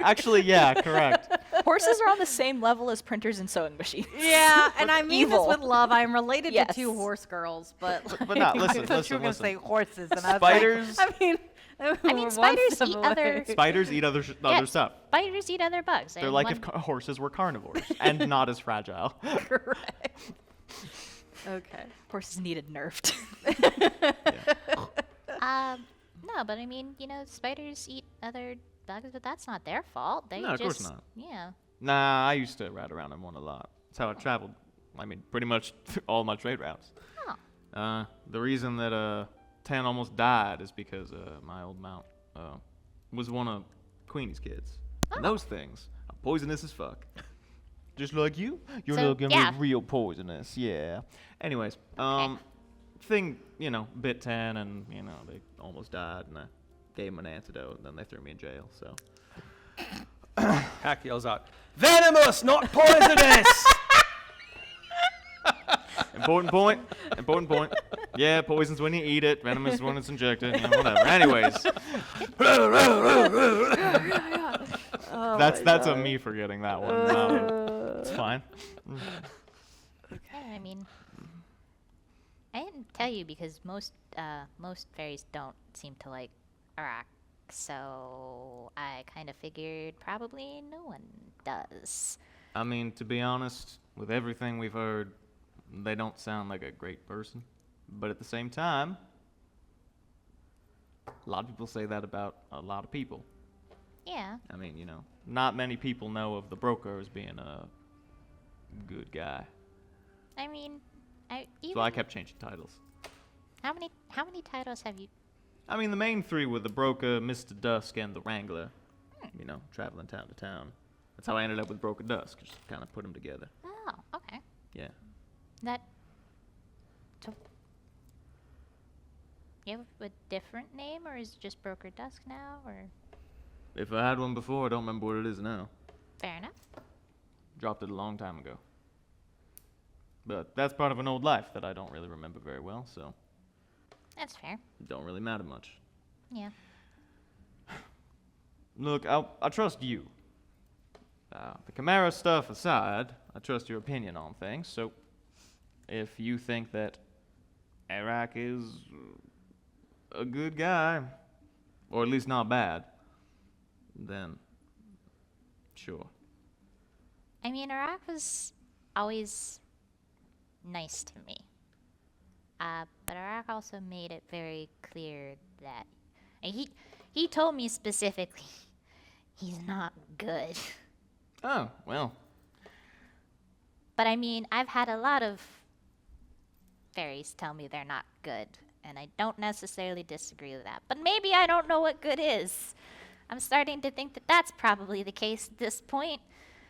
Actually, yeah, correct. Horses are on the same level as printers and sewing machines. Yeah, and I mean Evil. this with love. I'm related Yes. to two horse girls, but But not, I listen, thought you were listen, gonna say listen. horses, and I was Spiders, I mean I mean, we're spiders one step eat away. other. spiders eat other stuff. Spiders eat other bugs. They're and like one- if horses were carnivores and not as fragile. Correct. Okay. Horses needed nerfed. No, but I mean, spiders eat other bugs, but that's not their fault. They No, of just, course not. Yeah. Nah, I used to ride around in one a lot. That's how I traveled. I mean, pretty much all my trade routes. Oh. The reason that 10 almost died is because my old mount was one of Queenie's kids. And those things are poisonous as fuck. Just like you. You're So, not gonna yeah. be real poisonous, yeah. Anyways, thing, bit 10 and, they almost died and I gave them an antidote and then they threw me in jail, so. Hack yells out, "Venomous, not poisonous!" Important point. Yeah, poison's when you eat it, venomous is when it's injected, whatever. Anyways. That's a me forgetting that one. It's fine. Yeah, I mean, I didn't tell you because most fairies don't seem to like Iraq, so I kind of figured probably no one does. I mean, to be honest, with everything we've heard, they don't sound like a great person. But at the same time, a lot of people say that about a lot of people. Yeah. I mean, you know, not many people know of the broker as being a good guy. I mean, So I kept changing titles. how many titles have you? I mean, the main three were the broker, Mr. Dusk, and the Wrangler. You know, traveling town to town. That's how I ended up with Broker Dusk. Just kind of put them together. Oh, okay. Yeah. That. So, you have a different name, or is it just Broker Dusk now, or? If I had one before, I don't remember what it is now. Fair enough. Dropped it a long time ago. But that's part of an old life that I don't really remember very well, so That's fair. it don't really matter much. Yeah. Look, I trust you. The Chimera stuff aside, I trust your opinion on things, so if you think that Iraq is a good guy, or at least not bad, then sure. I mean, Iraq was always nice to me. But Iraq also made it very clear that and he told me specifically he's not good. Oh, well, But I mean, I've had a lot of fairies tell me they're not good, and I don't necessarily disagree with that. But maybe I don't know what good is. I'm starting to think that that's probably the case at this point.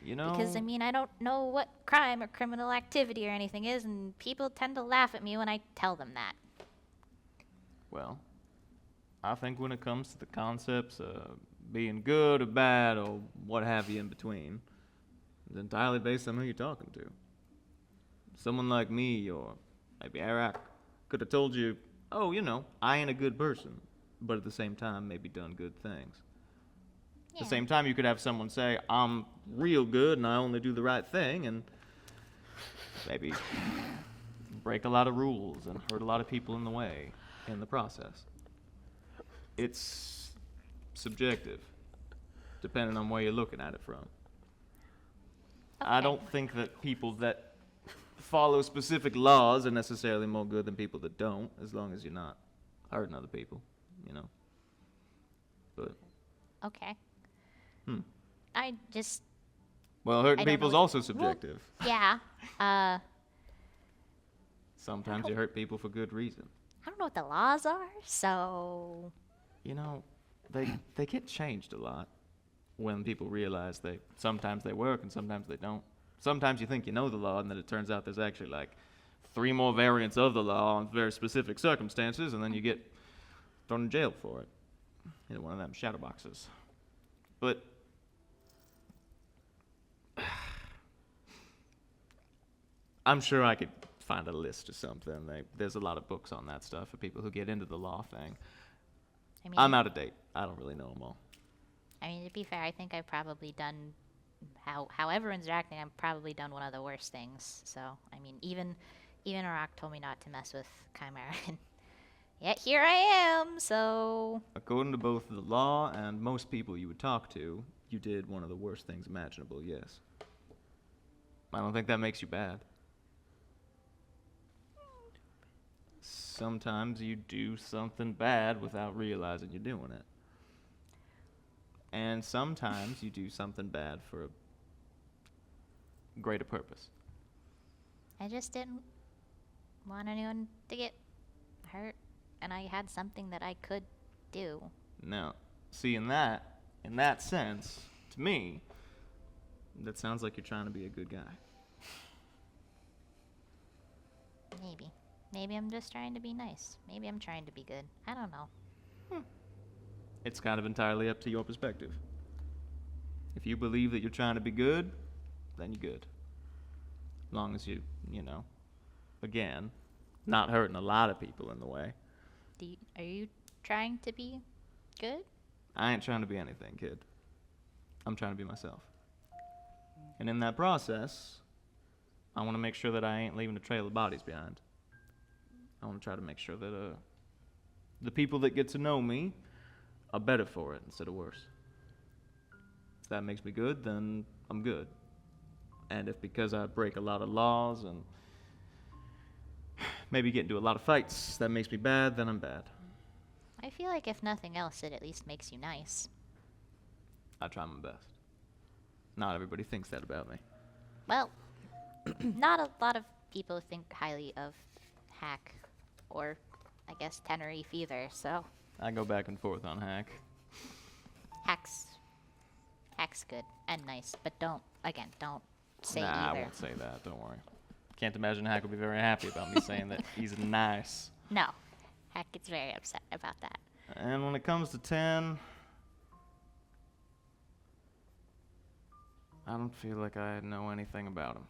you know... Because, I mean, I don't know what crime or criminal activity or anything is, and people tend to laugh at me when I tell them that. Well, I think when it comes to the concepts of being good or bad or what have you in between, it's entirely based on who you're talking to. Someone like me or maybe Iraq could have told you, oh, you know, I ain't a good person, but at the same time maybe done good things. At the same time, you could have someone say, I'm real good and I only do the right thing, and maybe break a lot of rules and hurt a lot of people in the way in the process. It's subjective, depending on where you're looking at it from. I Okay. don't think that people that follow specific laws are necessarily more good than people that don't, as long as you're not hurting other people, you know. But, Okay. hmm. I just, Well, hurting I don't know people's what- also subjective. yeah. Sometimes you hurt people for good reason. I don't know what the laws are, so. You know, they get changed a lot when people realize sometimes they work and sometimes they don't. Sometimes you think you know the law, and then it turns out there's actually like 3 more variants of the law on very specific circumstances, and then you get thrown in jail for it. You know, one of them shadow boxes. But I'm sure I could find a list or something. There's a lot of books on that stuff for people who get into the law thing. I mean, I'm out of date. I don't really know them all. I mean, to be fair, I think I've probably done, how everyone's acting, I've probably done one of the worst things. So, I mean, even Iraq told me not to mess with Chimera, and yet here I am, so. According to both the law and most people you would talk to, you did one of the worst things imaginable, yes. I don't think that makes you bad. Sometimes you do something bad without realizing you're doing it. And sometimes you do something bad for a greater purpose. I just didn't want anyone to get hurt, and I had something that I could do. Now, see, in that sense, to me, that sounds like you're trying to be a good guy. Maybe. Maybe I'm just trying to be nice. Maybe I'm trying to be good. I don't know. It's kind of entirely up to your perspective. If you believe that you're trying to be good, then you're good. As long as you know, again, not hurting a lot of people in the way. Are you trying to be good? I ain't trying to be anything, kid. I'm trying to be myself. And in that process, I want to make sure that I ain't leaving a trail of bodies behind. I want to try to make sure that the people that get to know me are better for it instead of worse. If that makes me good, then I'm good. And if because I break a lot of laws and maybe get into a lot of fights. That makes me bad, then I'm bad. I feel like if nothing else, it at least makes you nice. I try my best. Not everybody thinks that about me. Well, not a lot of people think highly of Hack, or I guess Tenerife either, so I go back and forth on Hack. Hack's good and nice, but don't say Nah, either. I won't say that, don't worry. Can't imagine Hack would be very happy about me saying that he's nice. No, Hack gets very upset about that. And when it comes to 10, I don't feel like I know anything about him.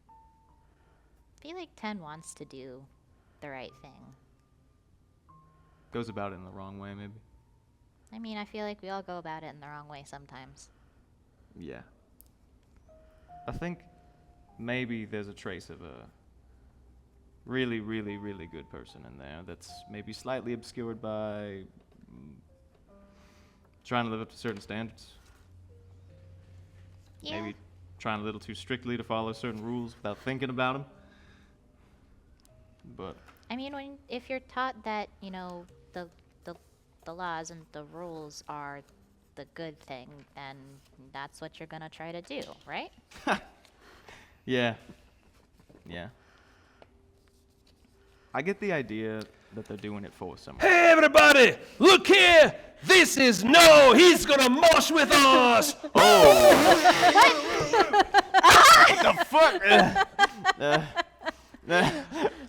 I feel like 10 wants to do the right thing. Goes about it in the wrong way, maybe. I mean, I feel like we all go about it in the wrong way sometimes. Yeah. I think maybe there's a trace of a really, really, really good person in there that's maybe slightly obscured by trying to live up to certain standards. Yeah. Maybe trying a little too strictly to follow certain rules without thinking about them. But I mean, if you're taught that, the laws and the rules are the good thing, then that's what you're gonna try to do, right? yeah. I get the idea that they're doing it for someone. Hey, everybody, look here. This is No. He's gonna mosh with us.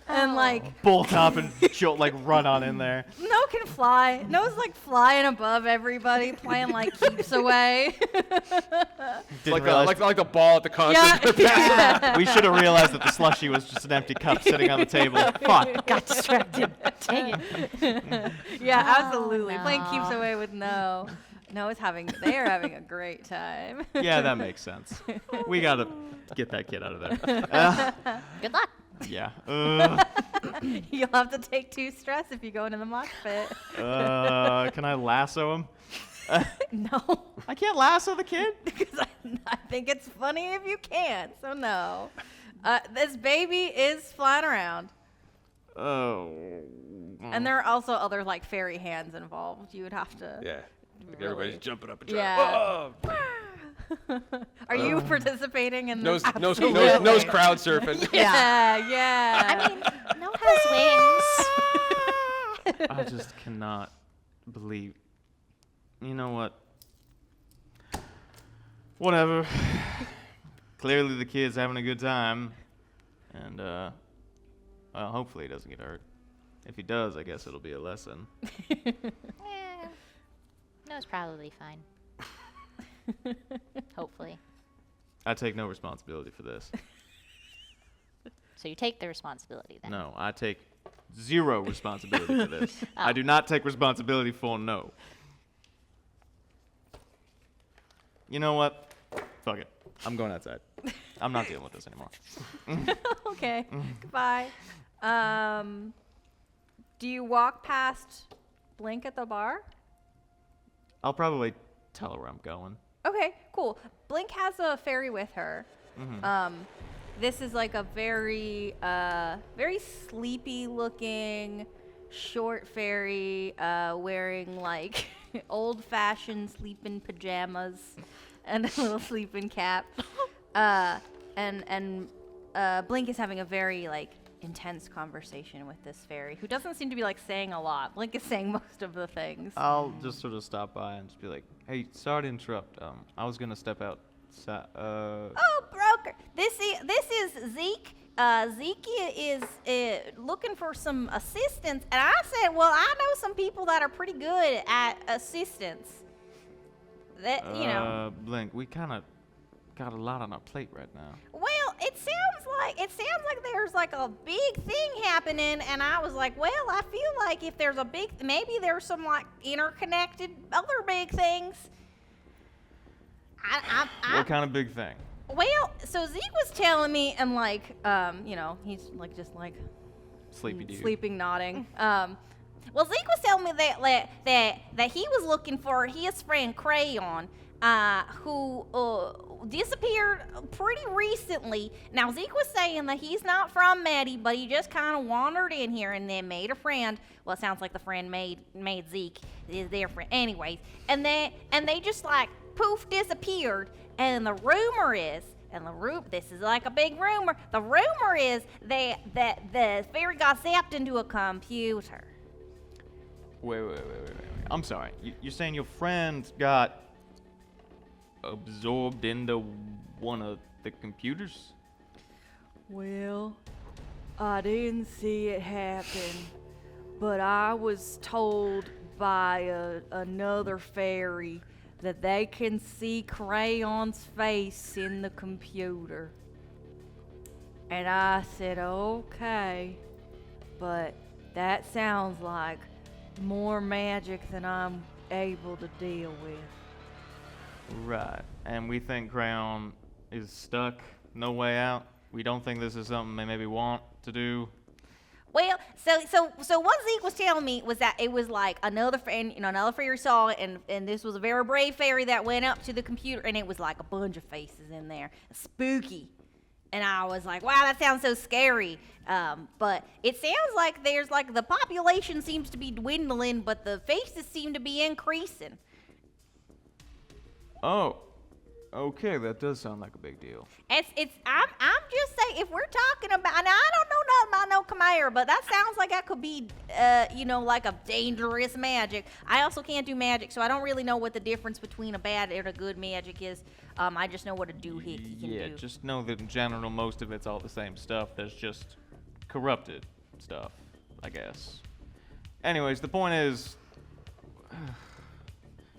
And like Bolt up and like run on in there. No can fly. No's like flying above everybody, playing like keeps away. Didn't realize Like a ball at the concert. Yeah. we should have realized that the slushie was just an empty cup sitting on the table. Fuck. Got distracted. Dang it. Yeah, absolutely. Playing keeps no. away with No. They are having a great time. Yeah, that makes sense. We gotta get that kid out of there. Good luck. Yeah. You'll have to take 2 stress if you go into the mosh pit. Can I lasso him? No, I can't lasso the kid? because I think it's funny if you can't. So no. This baby is flying around, Oh. and there are also other like fairy hands involved. You would have to. Yeah. Like Really? everybody's jumping up and trying. Yeah. Oh! Are you participating in Nose this? crowd surfing. Yeah. I mean, No has wings. I just cannot believe. You know what? Whatever. Clearly the kid's having a good time. And, well, hopefully he doesn't get hurt. If he does, I guess it'll be a lesson. No's probably fine. Hopefully. I take no responsibility for this. So you take the responsibility then. No, I take 0 responsibility for this. I do not take responsibility for No. You know what? Fuck it. I'm going outside. I'm not dealing with this anymore. Okay. Goodbye. Do you walk past Blink at the bar? I'll probably tell her where I'm going. Okay, cool. Blink has a fairy with her. This is like a very, very sleepy-looking, short fairy, wearing like old-fashioned sleeping pajamas and a little sleeping cap. And Blink is having a very like intense conversation with this fairy, who doesn't seem to be like saying a lot. Blink is saying most of the things. I'll just sort of stop by and just be like, "Hey, sorry to interrupt. I was gonna step out." Oh, broker. This is Zeke. Zeke is looking for some assistance, and I said, well, I know some people that are pretty good at assistance. That Blink, we kind of got a lot on our plate right now. Well, it sounds like there's like a big thing happening, and I was like, well, I feel like if there's a big, maybe there's some like interconnected other big things. What kind of big thing? Well, so Zeke was telling me, and like, he's like just like Sleepy dude. sleeping, nodding. Well, Zeke was telling me that he was looking for his friend Crayon, who disappeared pretty recently. Now, Zeke was saying that he's not from Medi, but he just kind of wandered in here and then made a friend. Well, it sounds like the friend made Zeke is their friend. Anyways, and they just like poof disappeared. And the rumor is, this is like a big rumor. The rumor is that the fairy got zapped into a computer. Wait. I'm sorry. You're saying your friend got absorbed into one of the computers? Well, I didn't see it happen, but I was told by another fairy that they can see Crayon's face in the computer. And I said, okay, but that sounds like more magic than I'm able to deal with. Right. And we think Crayon is stuck, no way out. We don't think this is something they maybe want to do. Well, so what Zeke was telling me was that it was like another fairy saw it, and this was a very brave fairy that went up to the computer, and it was like a bunch of faces in there, spooky. And I was like, wow, that sounds so scary. But it sounds like there's like the population seems to be dwindling, but the faces seem to be increasing. Oh, okay, that does sound like a big deal. I'm just saying, if we're talking about, and I don't know nothing about no Chimera, but that sounds like that could be, like a dangerous magic. I also can't do magic, so I don't really know what the difference between a bad and a good magic is. I just know what a doohickey can Yeah, do. just know that in general, most of it's all the same stuff. There's just corrupted stuff, I guess. Anyways, the point is,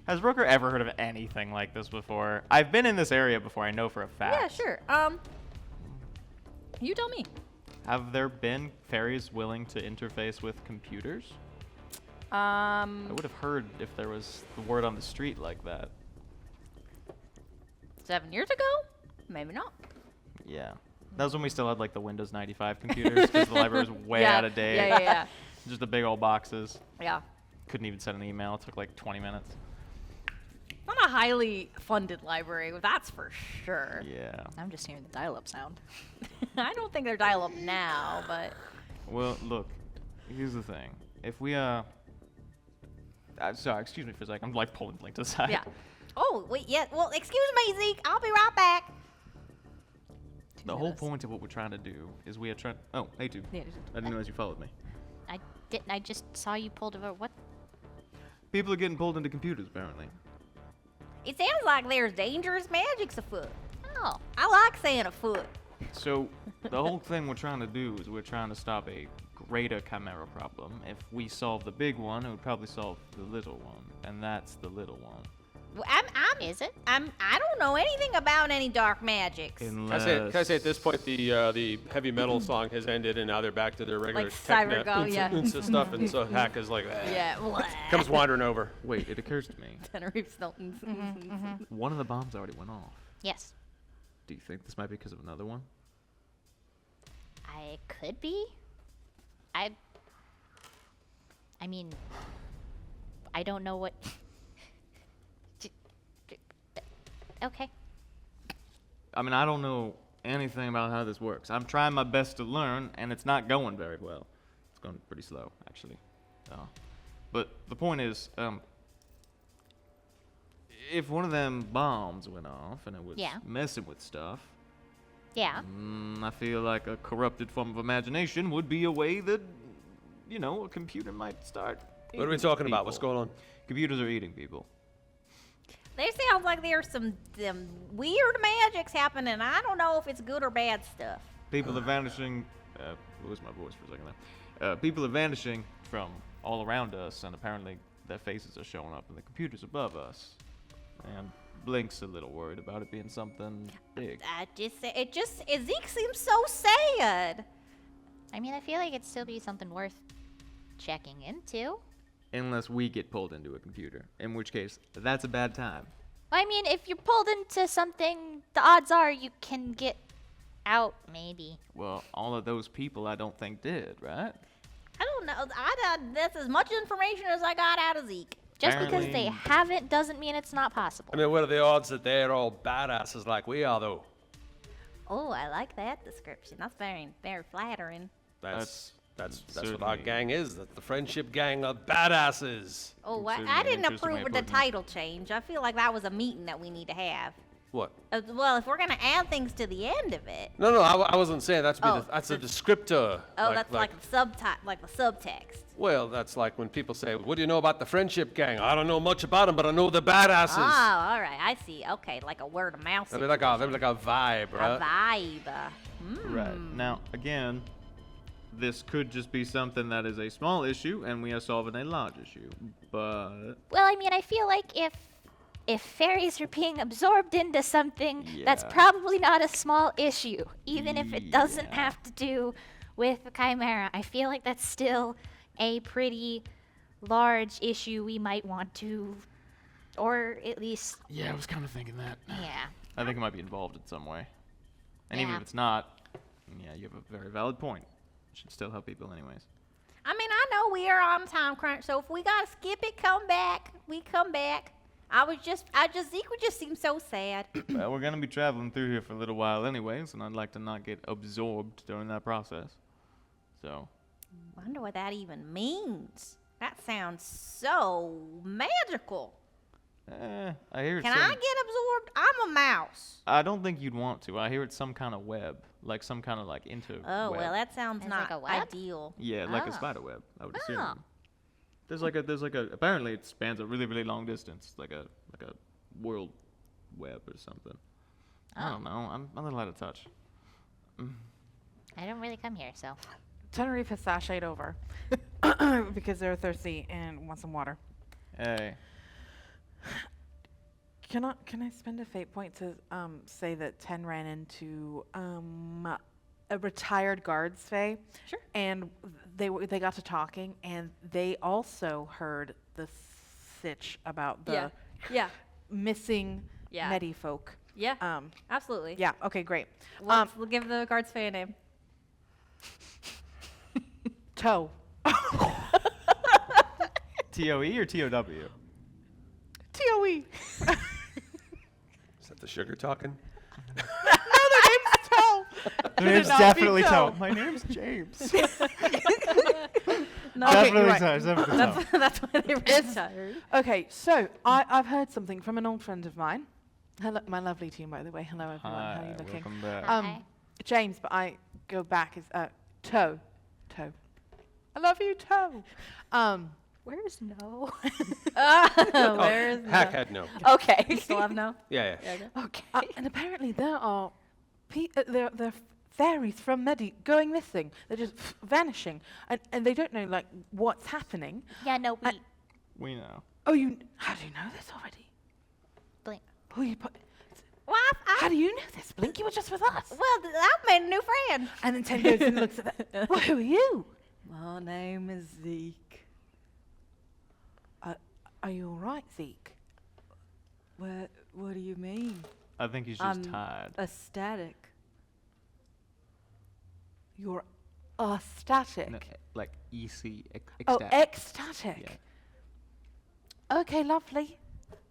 has Rooker ever heard of anything like this before? I've been in this area before, I know for a fact. Yeah, sure. You tell me. Have there been fairies willing to interface with computers? I would have heard if there was the word on the street like that. 7 years ago? Maybe not. Yeah. That was when we still had like the Windows 95 computers because the library was way Yeah, out of date. yeah. Just the big old boxes. Yeah. Couldn't even send an email. It took like 20 minutes. Not a highly funded library, that's for sure. Yeah. I'm just hearing the dial-up sound. I don't think they're dial-up now, but Well, look. Here's the thing. If we sorry, excuse me for a second. I'm like pulling Blink to the side. yeah. Oh, wait, yeah. Well, excuse me, Zeke. I'll be right back. The whole point of what we're trying to do is we are trying. Oh, hey, dude. Yeah, I didn't realize you followed me. I didn't. I just saw you pulled over. What? People are getting pulled into computers, apparently. It sounds like there's dangerous magics afoot. Oh. I like saying afoot. So, the whole thing we're trying to do is we're trying to stop a greater chimera problem. If we solve the big one, it would probably solve the little one, and that's the little one. Well, Is it? I don't know anything about any dark magics. Can I say at this point the heavy metal song has ended and now they're back to their regular Like techno Cybergo, yeah. stuff, and so Hack is like, Yeah. comes wandering over. Wait, it occurs to me. Tenerife Stiltons. One of the bombs already went off. Yes. Do you think this might be because of another one? I could be. I mean, I don't know what. Okay. I mean, I don't know anything about how this works. I'm trying my best to learn, and it's not going very well. It's going pretty slow, actually. But the point is, if one of them bombs went off and it was Yeah. messing with stuff, Yeah. I feel like a corrupted form of imagination would be a way that, a computer might start. What are we eating talking about? What's people. going on? Computers are eating people. There sounds like there's some weird magics happening. I don't know if it's good or bad stuff. People are vanishing. Lose my voice for a second there. People are vanishing from all around us, and apparently their faces are showing up in the computers above us. And Blink's a little worried about it being something big. Zeke seems so sad. I mean, I feel like it'd still be something worth checking into. Unless we get pulled into a computer, in which case, that's a bad time. I mean, if you're pulled into something, the odds are you can get out, maybe. Well, all of those people I don't think did, right? I don't don't know. That's as much information as I got out of Zeke. Just because they Apparently- haven't doesn't mean it's not possible. I mean, what are the odds that they're all badasses like we are, though? Oh, I like that description. That's very, very flattering. That's what our certainly- gang is. That's the friendship gang of badasses. Oh, Certainly I an didn't interesting way approve of of the putting it. title change. I feel like that was a meeting that we need to have. What? Well, if we're gonna add things to the end of it, No, I wasn't saying that to be Oh, that's a descriptor. that's like the subtext. Well, that's like when people say, "What do you know about the friendship gang?" I don't know much about them, but I know the badasses. Oh, all right, I see. Okay, like a word of mouth. That'd be like a vibe, a right? vibe. Right. Now, again, this could just be something that is a small issue, and we are solving a large issue. But Well, I mean, I feel like if fairies are being absorbed into something, that's Yeah. probably not a small issue, even if it doesn't Yeah. have to do with the chimera. I feel like that's still a pretty large issue we might want to, or at least, yeah, I was kind of thinking that. yeah. I think it might be involved in some way. And even Yeah. if it's not, yeah, you have a very valid point. It should still help people anyways. I mean, I know we are on time crunch, so if we gotta skip it, come back. We come back. Zeke would just seem so sad. Well, we're going to be traveling through here for a little while anyways, and I'd like to not get absorbed during that process. So, Wonder what that even means. That sounds so magical. I hear it's Can I get absorbed? I'm a mouse. I don't think you'd want to. I hear it's some kind of web, like some kind of like interweb. Oh, well, that sounds It's not like a web? ideal. Yeah, like a Oh. spider web, I would assume. Oh. There's like a apparently it spans a really, really long distance, like a world web or something. I don't know. I'm a little out of touch. I don't really come here, so. Tenerife has sashayed over because they're thirsty and want some water. Hey. Can I spend a fate point to say that Ten ran into a retired guards fae? Sure. And they got to talking, and they also heard the sitch about the Yeah. missing Yeah. Medi folk. Yeah. Absolutely. Yeah. Okay. Great. We'll give the guards fair a name. Toe. TOE or TOW? Toe. Is that the sugar talking? Toe. My name's not be definitely Toe. Toe. My name's James. No, Okay, Definitely right. Toe. Definitely Toe. that's why they were retired. Okay. So I've heard something from an old friend of mine. Hello, my lovely team, by the way. Hello, everyone. How are you Hi, looking? welcome back. Hi. James, but I go back as Toe. Toe. I love you, Toe. Where's no? Where is Hackhead, no. Okay. You still have no? Yeah. Okay. And apparently there are there are fairies from Medi going missing. They're just vanishing, and they don't know like what's happening. Yeah, no, we. We know. Oh, how do you know this already? Blink. Who you put? Well, How do you know this? Blink, you were just with us. I've made a new friend. And then Ten goes and looks at that. Well, who are you? My name is Zeke. Are you all right, Zeke? What do you mean? I think he's just I'm tired. ecstatic. You're ecstatic. No, like EC. Oh, ecstatic. ecstatic. Okay, lovely.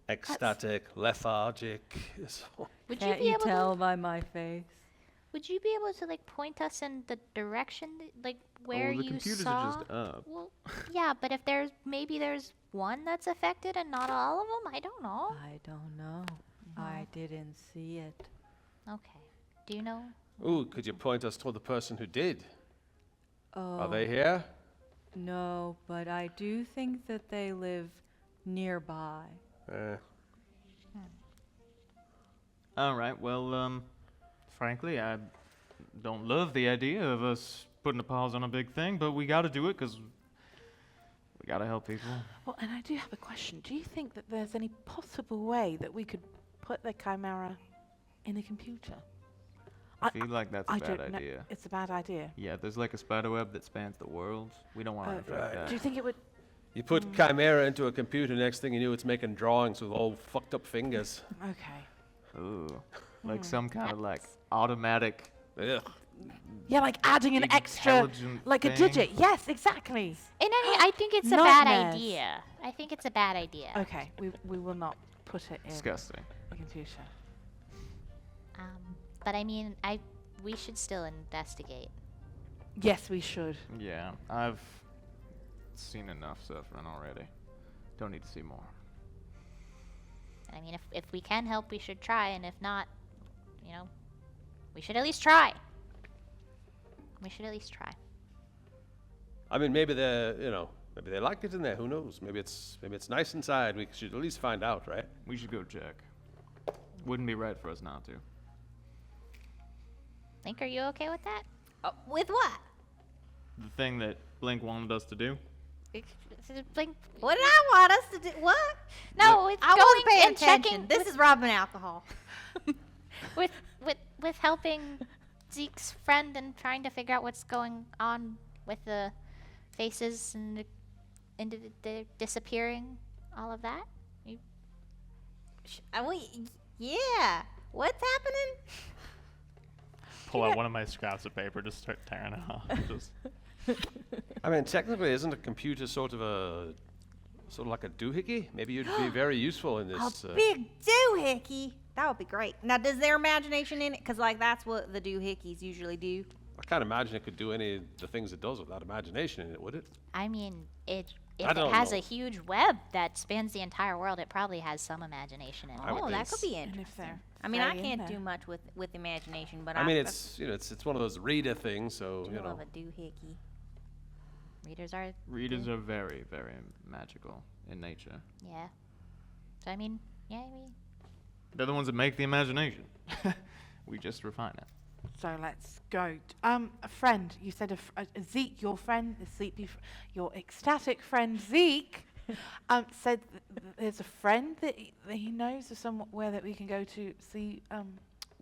Ecstatic, lethargic. Would you Can't be you able tell to? by my face? Would you be able to like point us in the direction, like where Oh, the you computers saw? are just up. Well, yeah, but if there's one that's affected and not all of them, I don't know. I don't know. I didn't see it. Okay. Do you know? Ooh, could you point us toward the person who did? Oh, Are they here? no, but I do think that they live nearby. All right. Well, frankly, I don't love the idea of us putting a pause on a big thing, but we got to do it because we got to help people. Well, and I do have a question. Do you think that there's any possible way that we could put the chimera in a computer? I feel like that's a I bad don't know. idea. It's a bad idea. Yeah, there's like a spider web that spans the world. We don't want to Oh, affect do that. you think it would? You put Chimera into a computer, next thing you knew, it's making drawings with all fucked up fingers. Okay. Ooh, like some kind of like automatic Ugh. Yeah, like adding an extra, Intelligent like a thing. digit. Yes, exactly. I think it's a bad Nightmares. idea. I think it's a bad idea. Okay, we will not put it in Disgusting. the computer. But I mean, we should still investigate. Yes, we should. Yeah, I've seen enough suffering already. Don't need to see more. I mean, if we can help, we should try, and if not, you know, we should at least try. We should at least try. I mean, maybe maybe they like it in there. Who knows? Maybe it's nice inside. We should at least find out, right? We should go check. Wouldn't be right for us not to. Link, are you okay with that? With what? The thing that Blink wanted us to do. Blink. What did I want us to do? What? No, it's I wasn't going paying and checking. attention. This is Robin alcohol. with helping Zeke's friend and trying to figure out what's going on with the faces and the disappearing, all of that. Yeah. What's happening? Pull out one of my scraps of paper, just start tearing it off. Just I mean, technically, isn't a computer sort of like a doohickey? Maybe you'd be very useful in this. A big doohickey. That would be great. Now, does their imagination in it? Because, like, that's what the doohickeys usually do. I can't imagine it could do any of the things it does without imagination in it, would it? I mean, if I it don't has know. a huge web that spans the entire world, it probably has some imagination in it. I would Oh, that think could be And if interesting. they're I mean, I very in can't there. do much with imagination, but I mean, it's one of those reader things, so do you know. love a doohickey. Readers are, Readers are very, very magical in nature. yeah. So I mean, yeah, They're the ones that make the imagination. We just refine it. So let's go. A friend. You said Zeke, your friend, the sleepy, your ecstatic friend Zeke, said there's a friend that he knows of somewhere that we can go to see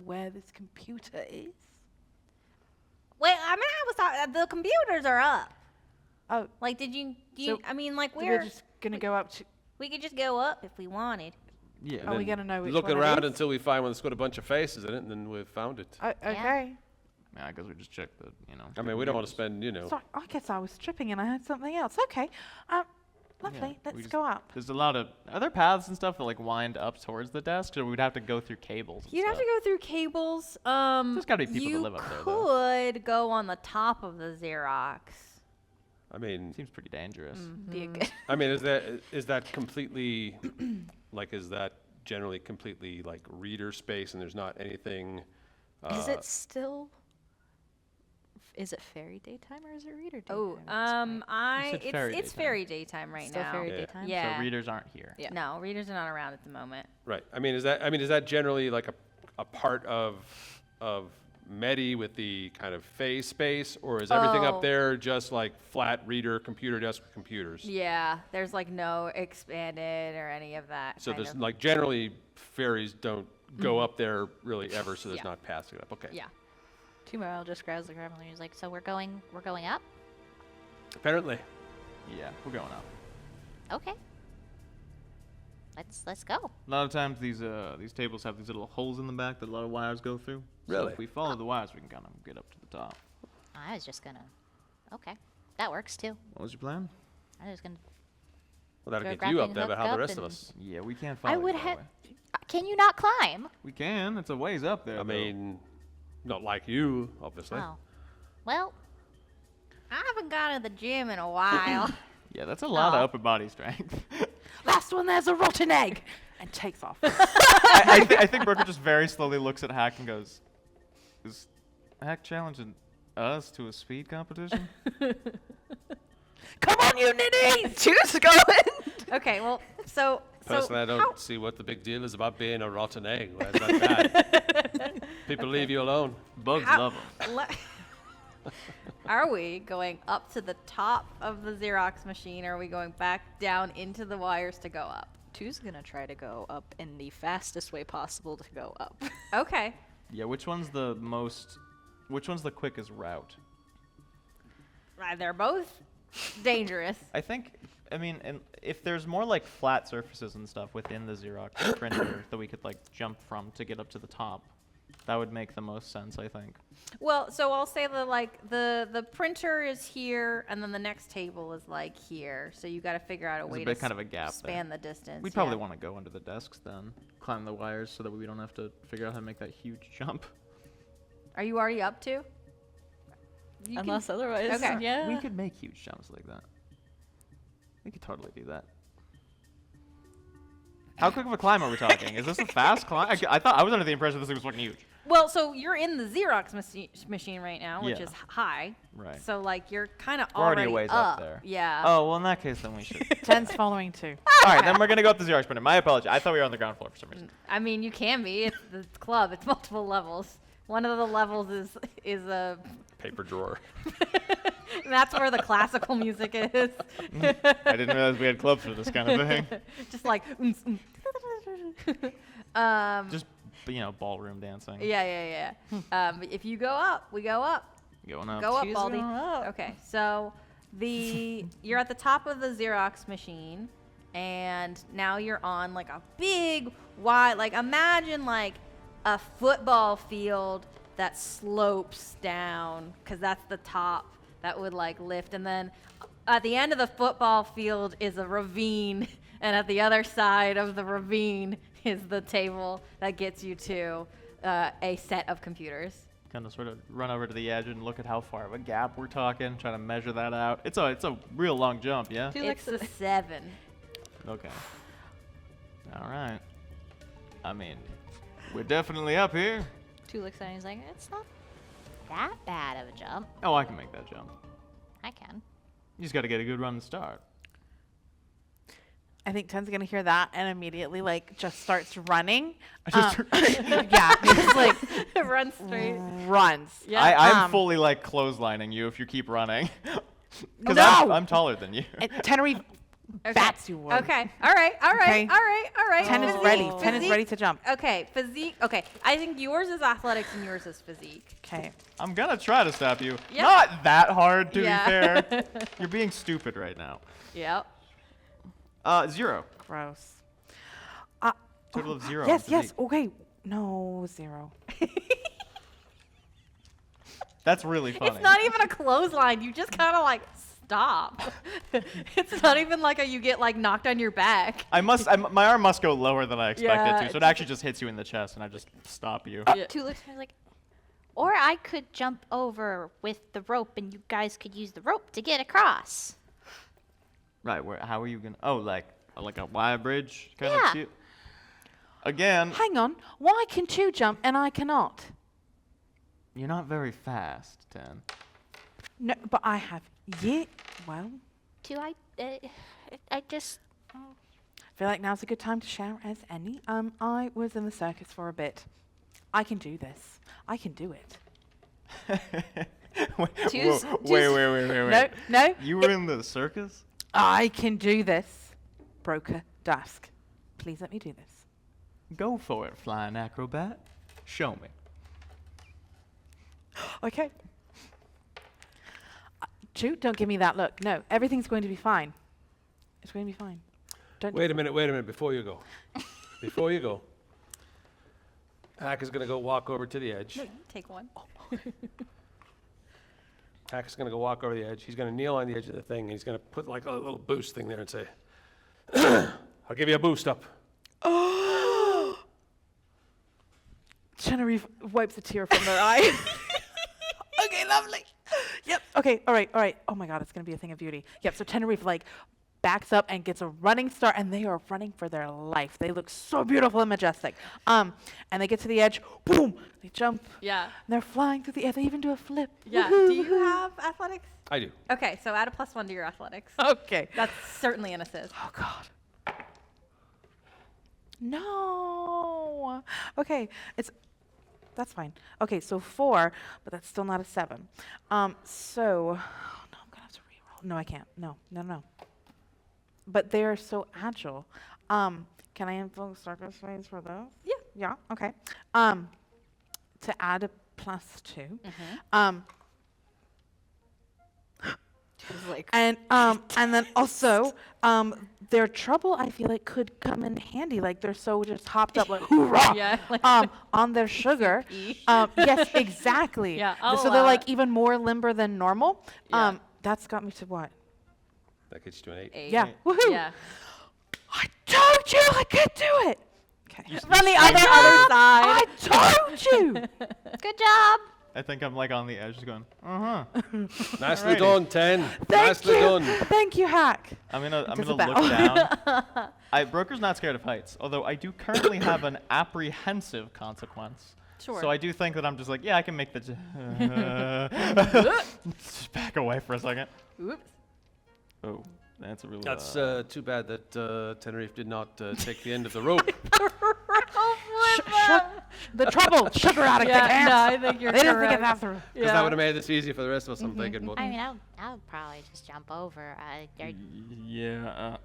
where this computer is. Well, I mean, I was talking. The computers are up. Oh, Like, did you? So I mean, like, we're just gonna go up to. we could just go up if we wanted. Yeah. Are we gonna know which Look one it around is? until we find one that's got a bunch of faces in it, and then we've found it. Okay. Yeah, I guess we just check the, I mean, we don't want to spend, Sorry, I guess I was tripping and I heard something else. Okay. Lovely. Yeah, we Let's just- go up. There's a lot of, are there paths and stuff that like wind up towards the desk, or we'd have to go through cables? And You'd have to stuff? go through cables. There's gotta be people that you live up there, though. could go on the top of the Xerox. I mean, Seems pretty dangerous. Be a good. I mean, is that completely, like, is that generally completely like reader space, and there's not anything? Is it still? Is it fairy daytime or is it reader daytime? Oh, said fairy it's daytime. fairy daytime right Still now. fairy Yeah. daytime. Yeah. So readers aren't here. Yeah. No, readers are not around at the moment. Right. I mean, is that generally like a part of Medi with the kind of phase space, or is everything Oh. up there just like flat reader computer desk computers? Yeah, there's like no expanded or any of that. So kind there's of. like generally fairies don't go up there really ever, so there's Yeah. not passing it up. Okay. Yeah. Tomorrow just grabs the grab and he's like, so we're going up? Apparently. Yeah, we're going up. Okay. Let's go. A lot of times these tables have these little holes in the back that a lot of wires go through. So Really? if we follow the wires, we can kind of get up to the top. I was just gonna. Okay, that works too. What was your plan? I was gonna. Well, that'll Go get you up grappling there, but hook how the up rest of and- us? Yeah, we can't follow I you would that have. way. Can you not climb? We can. It's a ways up there. I though. mean, not like you, obviously. Oh. Well, I haven't gone to the gym in a while. Yeah, that's a lot of Aw. upper body strength. Last one, there's a rotten egg, and takes off. I think Brooker just very slowly looks at Hack and goes, "Is Hack challenging us to a speed competition?" Come on, you ninnies! Choose going. Okay, well, so Personally, I don't how- see what the big deal is about being a rotten egg. Why is that bad? People leave you alone. Bugs How- love them. are we going up to the top of the Xerox machine, or are we going back down into the wires to go up? Two's gonna try to go up in the fastest way possible to go up. Okay. Yeah, which one's the quickest route? They're both dangerous. I think, I mean, and if there's more like flat surfaces and stuff within the Xerox printer that we could like jump from to get up to the top, That would make the most sense, I think. Well, so I'll say the printer is here, and then the next table is like here. So you got to figure out a There's way a to bit kind of a gap span there. the distance. We'd probably want to go under the desks then, climb the wires so that we don't have to figure out how to make that huge jump. Are you already up to? Unless otherwise, Okay. yeah. We could make huge jumps like that. We could totally do that. How quick of a climb are we talking? Is this a fast climb? I thought I was under the impression this thing was fucking huge. Well, so you're in the Xerox machine right now, which Yeah. is high. Right. So like you're kind of We're already already a ways up. up there. Yeah. Oh, well, in that case, then we should. 10's following too. All right, then we're going to go up the Xerox printer. My apologies. I thought we were on the ground floor for some reason. I mean, you can be. It's the club. It's multiple levels. One of the levels is a. Paper drawer. That's where the classical music is. I didn't realize we had clubs for this kind of thing. Just like. Just, ballroom dancing. Yeah. But if you go up, we go up. Going up. Go up, Choose Baldy. going up. Okay, so you're at the top of the Xerox machine, and now you're on like a big, wide, like imagine like a football field that slopes down, because that's the top that would like lift, and then at the end of the football field is a ravine, and at the other side of the ravine is the table that gets you to a set of computers. Kind of sort of run over to the edge and look at how far of a gap we're talking, try to measure that out. It's a real long jump, yeah? It's a 7. Okay. All right. I mean, we're definitely up here. Two looks at it and he's like, it's not that bad of a jump. Oh, I can make that jump. I can. You just got to get a good run to start. I think 10's gonna hear that and immediately like just starts running. I just Yeah, he just like Run straight. runs. Yeah. I'm fully like clotheslining you if you keep running. Because No! I'm taller than you. And Tenerife bats you one. Okay. All right. Okay. All right. 10 is Physique, ready. 10 is physique. ready to jump. Okay. Physique. Okay. I think yours is athletics and yours is physique. Okay. I'm gonna try to stop you. Yep. Not that hard, to Yeah. be fair. You're being stupid right now. Yep. 0. Gross. Total of 0. Yes, in yes. physique. Okay. No, 0. That's really funny. It's not even a clothesline. You just kind of like stop. It's not even like you get like knocked on your back. My arm must go lower than I expected Yeah, to, so it actually just hits you in the chest, and I just stop you. Yeah. Two looks at me like, or I could jump over with the rope and you guys could use the rope to get across. Right, how are you gonna? Oh, like a wire bridge kind Yeah. of shit. Again, Hang on. Why can 2 jump and I cannot? you're not very fast, 10. No, but I have. Yeah. Well, I just, I feel like now's a good time to share as any. I was in the circus for a bit. I can do this. I can do it. Wait. No. You were in the circus? I can do this. Broker Dusk. Please let me do this. Go for it, flying acrobat. Show me. Okay. Chu, don't give me that look. No, everything's going to be fine. It's going to be fine. Don't. Wait a minute, before you go. Hack is going to go walk over to the edge. No, you take one. Hack is going to go walk over the edge. He's going to kneel on the edge of the thing, and he's going to put like a little boost thing there and say, I'll give you a boost up. Genevieve wipes a tear from their eye. Okay, lovely. Yep. Okay. All right. Oh my God, it's gonna be a thing of beauty. Yep. So Tenerife like backs up and gets a running start, and they are running for their life. They look so beautiful and majestic. And they get to the edge. Boom! They jump. Yeah. And they're flying through the air. They even do a flip. Yeah. Woohoo. Do you have athletics? I do. Okay, so add a +1 to your athletics. Okay. That's certainly an assist. Oh God. No. Okay. That's fine. Okay, so 4, but that's still not a 7. So no, I'm gonna have to reroll. No, I can't. No. But they're so agile. Can I invoke circus phase for those? Yeah. Yeah. Okay. To add a +2. And then also, their trouble, I feel like, could come in handy. Like, they're so just hopped up, like, hoorah, Yeah, like on their sugar. Yes, exactly. Yeah, I'll so they're, allow like, it. even more limber than normal. Yeah. That's got me to what? That gets you to an 8. 8. Yeah. Woohoo! Yeah. I told you I could do it! Okay. From the other side. I told you! Good job. I think I'm like on the edge, just going, Nicely Alrighty. done, 10. Thank Nicely you! done. Thank you, Hack. I'm gonna look Disavow. down. Broker's not scared of heights, although I do currently have an apprehensive consequence. Sure. So I do think that I'm just like, yeah, I can make the. Just back away for a second. Oops. Oh, that's a real. That's too bad that Tenerife did not take the end of the rope. The trouble, sugar addict. Yeah, they can't. no, I think you're They didn't think correct. it that through. Because that would have made this easy for the rest of us, I'm thinking. But I mean, I'll probably just jump over. Yeah.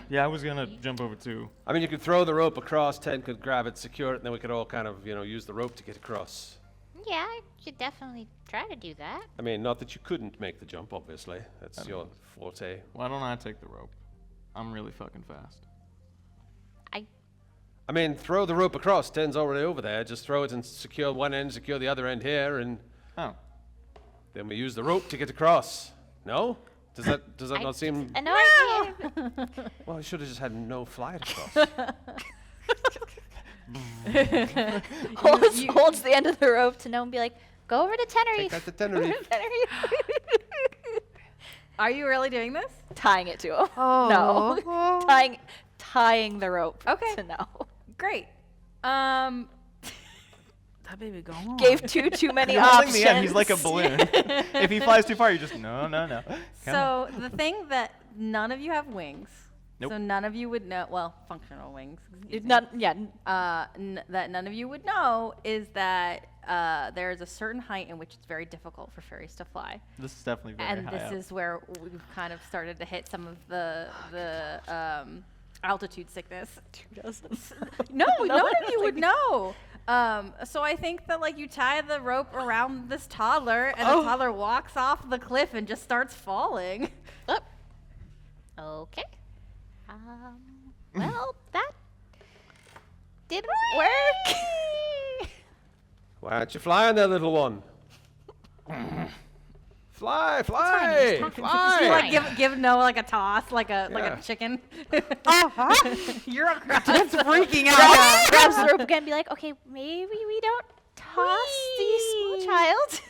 Yeah, I was gonna jump over too. I mean, you could throw the rope across, 10 could grab it, secure it, and then we could all kind of, use the rope to get across. Yeah, I should definitely try to do that. I mean, not that you couldn't make the jump, obviously. That's your forte. Why don't I take the rope? I'm really fucking fast. I mean, throw the rope across. 10's already over there. Just throw it and secure one end, secure the other end here, and Oh. then we use the rope to get across. No? Does that not seem? No idea. Well, you should have just had no flight across. holds the end of the rope to know and be like, go over to Take Tenerife. that to Tenerife. Are you really doing this? Tying it to him. Oh. No. Tying the rope Okay. to no. Great. That baby gone. Gave too many You're options. holding the end. He's like a balloon. If he flies too far, you just no. Come on. So the thing that none of you have wings. Nope. So none of you would know. Well, functional wings. excuse me. That none of you would know is that there is a certain height in which it's very difficult for fairies to fly, This is definitely very and high this up. is where we've kind of started to hit some of the altitude sickness. No, none of you would know. So I think that like you tie the rope around this toddler, and the toddler walks off the cliff and just starts falling. Okay. Well, that didn't work. Why aren't you flying there, little one? Fly, fly, talking. You fly. like give Noah like a toss, like a chicken. You're a That's freaking out. Grabs the rope again and be like, okay, maybe we don't toss the small child.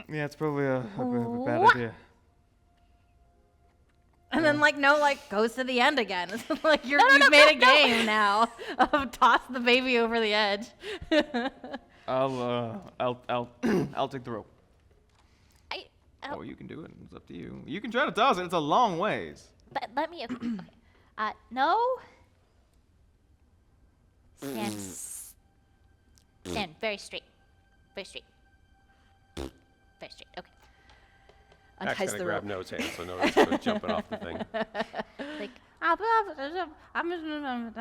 Yeah, it's probably a bad What? idea. And then goes to the end again. It's like you've made a game now of toss the baby over the edge. I'll take the rope. Or you can do it. It's up to you. You can try to toss it. It's a long ways. Let me. Okay. No. Stand very straight. Very straight. Very straight. Okay. Hack's Unties gonna the grab rope. No's hand, so No's sort of jumping off the thing. Like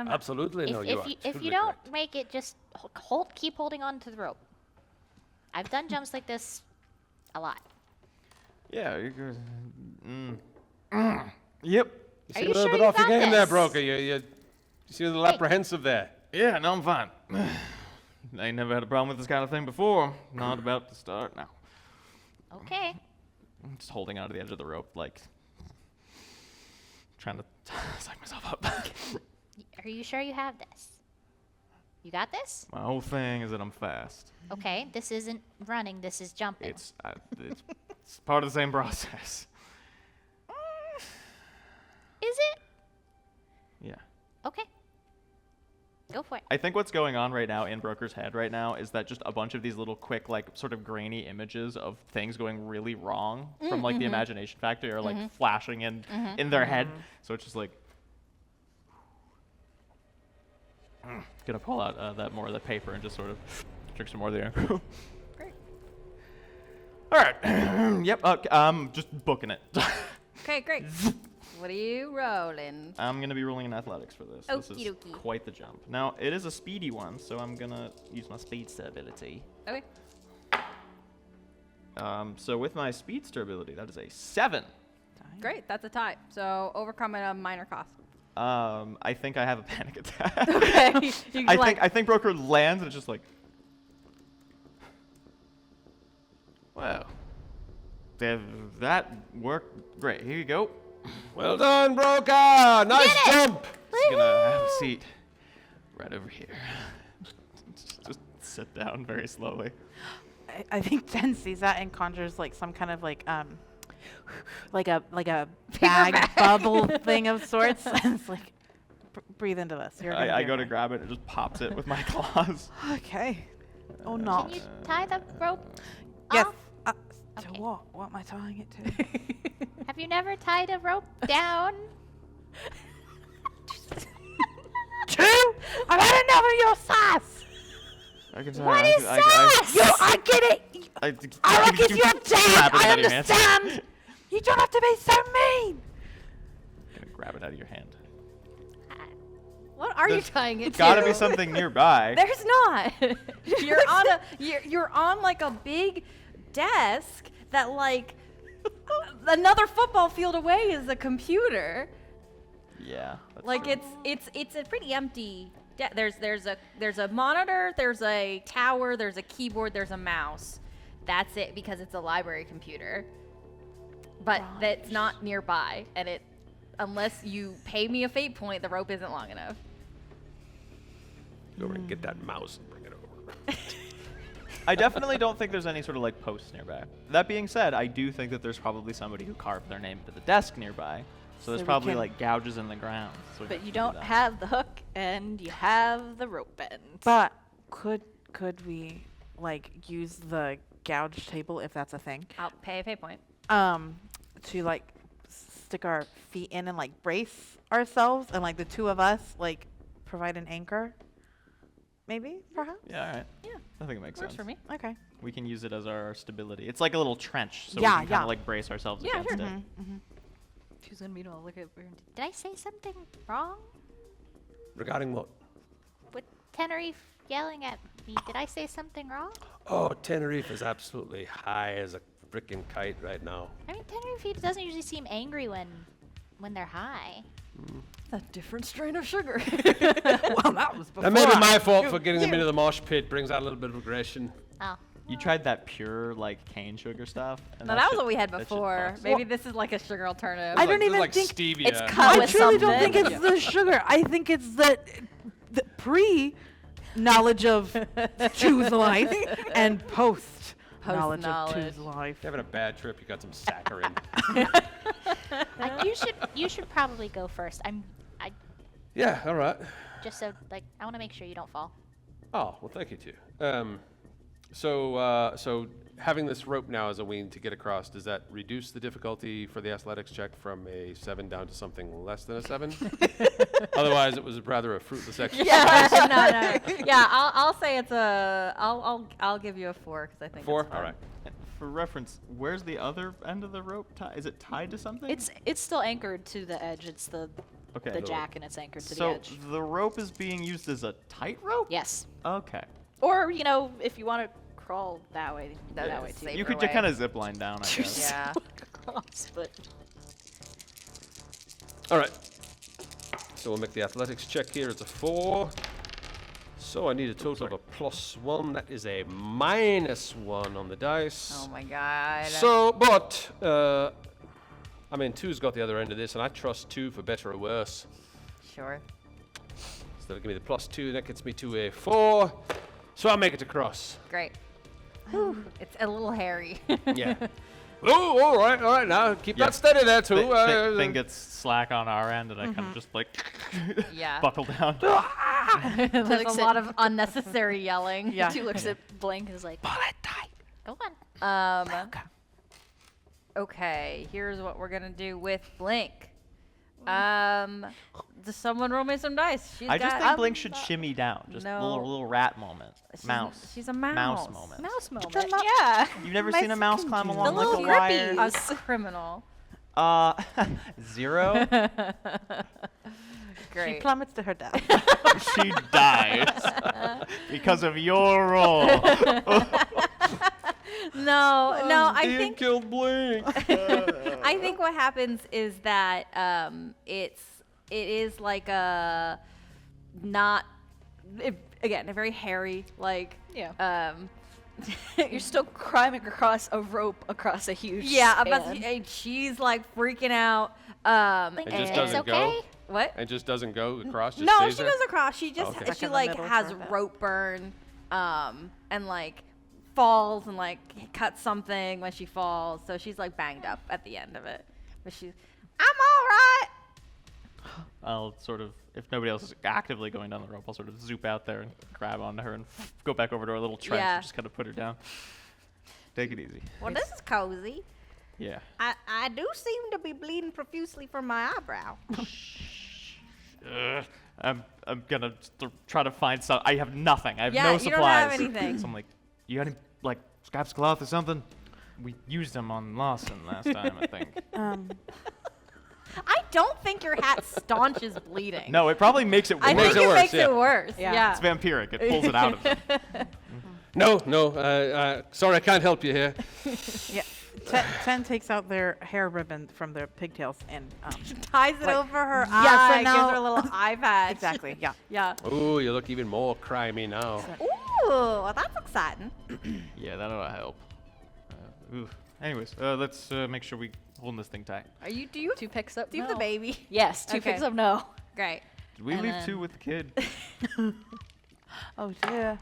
Absolutely, no, you are. if you absolutely don't correct. make it, just keep holding on to the rope. I've done jumps like this a lot. Yeah, you could. Yep. You Are seem you a little sure bit you off your got game there, this? Broker. You seem a little apprehensive there. Yeah, no, I'm fine. I ain't never had a problem with this kind of thing before. Not about to start now. Okay. I'm just holding onto the edge of the rope, like trying to psych myself up. Are you sure you have this? You got this? My whole thing is that I'm fast. Okay. This isn't running. This is jumping. It's part of the same process. Is it? Yeah. Okay. Go for it. I think what's going on right now in Broker's head right now is that just a bunch of these little quick, like, sort of grainy images of things going really wrong from, like, the imagination factory are, like, flashing in their head. So it's just like, gonna pull out that more of the paper and just sort of drink some more of the air. Great. All right. Yep. Just booking it. Okay, great. What are you rolling? I'm gonna be rolling in athletics for this. This is Okie dokie. quite the jump. Now it is a speedy one, so I'm gonna use my speedster ability. Okay. So with my speedster ability, that is a 7. Great. That's a tie. So overcome at a minor cost. I think I have a panic attack. Okay. You I think Broker lands and it's just like, wow, that worked great. Here you go. Well done, Broker. Nice jump. Just gonna have a seat right over here. Just sit down very slowly. I think Jen sees that and conjures like some kind of like a bag bubble thing of sorts. And it's like, breathe into this. You're gonna I do go it. to grab it and just pops it with my claws. Okay. Oh no. Can you tie the rope Yes. off? To Okay. what? What am I tying it to? Have you never tied a rope down? Two. I've had enough of your sass. I can What is sass? I get it. I look at your dad. I understand. You don't have to be so mean. Gonna grab it out of your hand. What are you There's tying it to? Gotta be something nearby. There's not. You're on like a big desk that like another football field away is a computer. Yeah. That's Like true. it's a pretty empty. There's a monitor, there's a tower, there's a keyboard, there's a mouse. That's it because it's a library computer. But that's not nearby, and unless you pay me a fate point, the rope isn't long enough. Go over and get that mouse and bring it over. I definitely don't think there's any sort of like posts nearby. That being said, I do think that there's probably somebody who carved their name into the desk nearby. So there's we probably can- like gouges in the ground. So we But have you to do don't that. have the hook and you have the rope end. But could we like use the gouge table if that's a thing? I'll pay a fate point. To like stick our feet in and like brace ourselves and like the two of us like provide an anchor. Maybe, perhaps. Yeah, all right. Yeah, I think it makes works sense. for me. Okay. We can use it as our stability. It's like a little trench, so Yeah, we can kind yeah. of like brace ourselves Yeah, against sure. it. She's gonna be to look at. Did I say something wrong? Regarding what? With Tenerife yelling at me, did I say something wrong? Oh, Tenerife is absolutely high as a freaking kite right now. I mean, Tenerife doesn't usually seem angry when they're high. A different strain of sugar. Well, that was before. That may be my fault for getting them into the mosh pit. Brings out a little bit of aggression. Oh. You tried that pure like cane sugar stuff? And No, that was shit- what we had that shit before. fucks. Maybe this is like a sugar alternative. I don't This is even like think stevia. it's cut I with truly don't think something. it's the sugar. I think it's the pre knowledge of choose life and post knowledge of choose life. If you're having a bad trip, you got some saccharin. You should probably go first. Yeah, all right. Just so like I want to make sure you don't fall. Oh, well, thank you too. So having this rope now as a wing to get across, does that reduce the difficulty for the athletics check from a 7 down to something less than a 7? Otherwise, it was rather a fruitless exercise. Yeah, no. Yeah, I'll say it's a. I'll give you a 4 because I think 4? It's fun. All right. For reference, where's the other end of the rope? Is it tied to something? It's still anchored to the edge. It's the okay. jack and it's anchored to the So edge. the rope is being used as a tightrope? Yes. Okay. Or if you want to crawl that way, that way too. safer You could way. just kind of zip line down, I guess. Yeah. Across, but All right. So we'll make the athletics check here. It's a 4. So I need a total of a +1. That is a -1 on the dice. Oh my god. So, but, I mean, 2's got the other end of this, and I trust 2 for better or worse. Sure. So that'll give me the +2, that gets me to a 4. So I'll make it across. Great. It's a little hairy. Yeah. Oh, all right, now keep Yeah. that steady there, too. Thing gets slack on our end, and I kind of just like Yeah. buckle down. There's Looks a lot of unnecessary yelling. Yeah. Two looks at Blink and is like, Go on. Okay, here's what we're gonna do with Blink. Does someone roll me some dice? She's I just got, think Blink should shimmy down. Just a No. little rat moment. She's a mouse. Mouse moment. mouse moment. not- Yeah. You've never seen a mouse climb The along like little a wire? A criminal. 0. She Great. plummets to her death. She dies because of your roll. No, I Ian think killed Blink. I think what happens is that it is like a not again a very hairy like Yeah. You're still climbing across a rope across a huge span. and she's like freaking out It just and doesn't go. okay. what And just doesn't go across. Just no stays she there? goes across she just Okay. Stuck she in the like middle has for a bit. rope burn and like falls and like cuts something when she falls so she's like banged up at the end of it but she's I'm all right. I'll sort of, if nobody else is actively going down the rope, I'll sort of zoop out there and grab onto her and go back over to our little trench Yeah. and just kind of put her down. Take it easy. Well, this is cozy. Yeah. I do seem to be bleeding profusely from my eyebrow. I'm gonna try to find some. I have nothing. I have Yeah, no you supplies. don't have anything. So I'm like, you got any like scraps of cloth or something? We used them on Lawson last time, I think. I don't think your hat staunches bleeding. No, it probably makes it worse. I think it it worse, makes yeah. it worse. Yeah. It's vampiric. It pulls it out of them. No. Sorry, I can't help you here. Yeah. Ten takes out their hair ribbon from their pigtails and Ties it Like- over her Yeah, so eye, gives now- her a little eye patch. exactly, yeah. Yeah. Ooh, you look even more crimey now. Ooh, that's exciting. Yeah, that ought to help. Anyways, let's make sure we hold this thing tight. Are you? Do you? 2 picks up. Do you have the no. baby? Yes, 2 Okay. picks up. No. Great. Did we And leave then- 2 with the kid? Oh dear.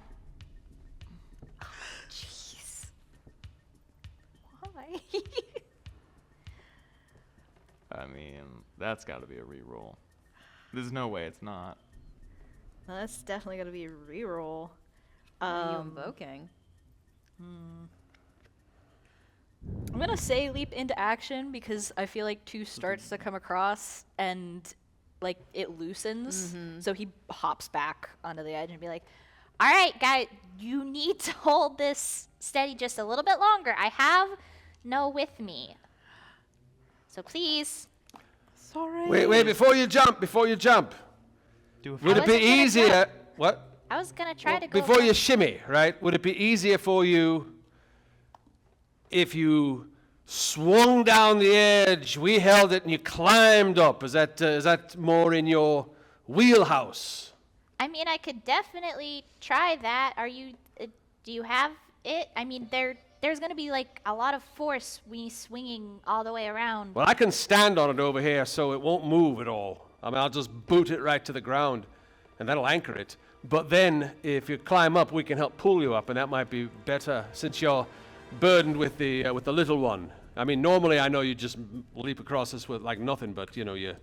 Why? I mean, that's got to be a reroll. There's no way it's not. Well, that's definitely gonna be a reroll. What are you invoking? I'm gonna say leap into action because I feel like 2 starts to come across and like it loosens. So he hops back onto the edge and be like, All right, guys, you need to hold this steady just a little bit longer. I have no with me. So please. Sorry. Wait, before you jump. Do a Would I it be wasn't gonna easier? jump. What? I was going to try to go Before you back- shimmy, right? Would it be easier for you if you swung down the edge, we held it, and you climbed up? Is that more in your wheelhouse? I mean, I could definitely try that. Are you do you have it? I mean, there's going to be like a lot of force when you swinging all the way around. Well, I can stand on it over here, so it won't move at all. I mean, I'll just boot it right to the ground, and that'll anchor it. But then, if you climb up, we can help pull you up, and that might be better since you're burdened with the little one. I mean, normally I know you just leap across this with like nothing, but you know you.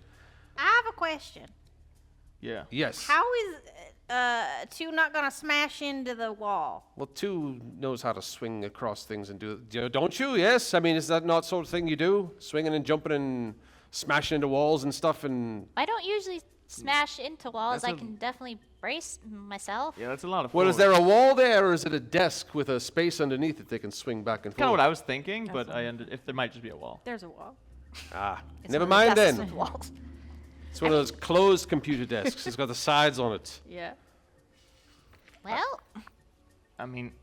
I have a question. Yeah. Yes. How is 2 not gonna smash into the wall? Well, 2 knows how to swing across things and don't you? Yes. I mean, is that not sort of thing you do? Swinging and jumping and smashing into walls and stuff and. I don't usually smash into walls. That's I a- can definitely brace myself. Yeah, that's a lot of Well, is force. there a wall there, or is it a desk with a space underneath that they can swing back and forth? Kind of what I was thinking, but I ended. If there might just be a wall. There's a wall. Ah, It's never one of the mind desks then. with walls. It's one of those closed computer desks. It's got the sides on it. Yeah. Well, I mean,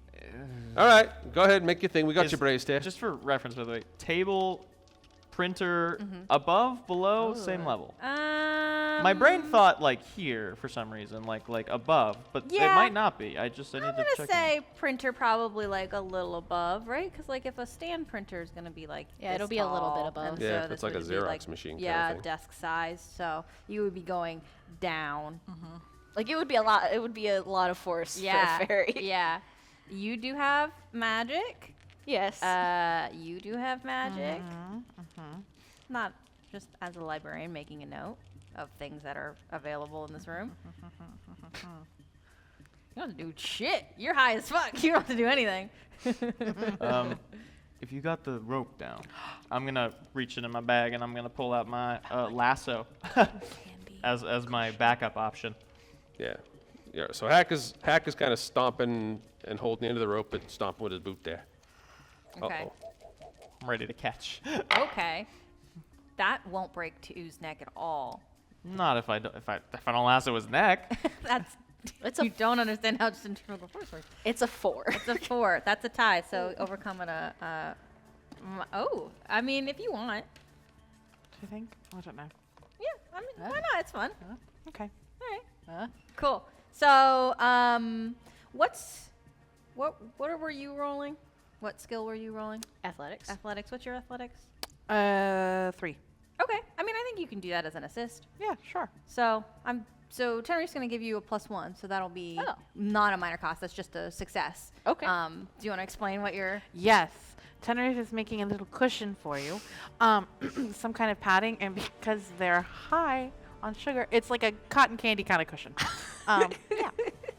All right, go ahead, make your thing. We got is- you braced here. just for reference, by the way, table, printer, above, below, same level. My brain thought like here for some reason, like above, but it Yeah. might not be. I I'm need to gonna check. say printer probably like a little above, right? Because like if a stand printer is gonna be like Yeah, this it'll be a little bit tall, above. and Yeah, so if it's this like a would be, Xerox machine kind of yeah, thing. desk size. So you would be going down. Like it would be a lot. It would be a lot of force Yeah, for a fairy. yeah. You do have magic. Yes. You do have magic. Not just as a librarian making a note of things that are available in this room. You don't have to do shit. You're high as fuck. You don't have to do anything. If you got the rope down, I'm gonna reach into my bag and I'm gonna pull out my lasso as my backup option. Yeah. Yeah. So Hack is kind of stomping and holding the end of the rope, but stomping with his boot there. Okay. Uh-oh. I'm ready to catch. Okay. That won't break 2's neck at all. Not if I don't lasso his neck. That's you don't understand how centrifugal force works. It's a 4. It's a 4. That's a tie. So overcoming I mean, if you want. Do you think? I don't know. Yeah, I mean, why not? It's fun. Okay. All right. Cool. So, what were you rolling? What skill were you rolling? Athletics. Athletics. What's your athletics? 3. Okay. I mean, I think you can do that as an assist. Yeah, sure. So Teneriffe's going to give you a +1, so that'll be Oh. not a minor cost. That's just a success. Okay. Do you want to explain what you're? Yes. Tenerife is making a little cushion for you. Some kind of padding, and because they're high on sugar, it's like a cotton candy kind of cushion. Yeah.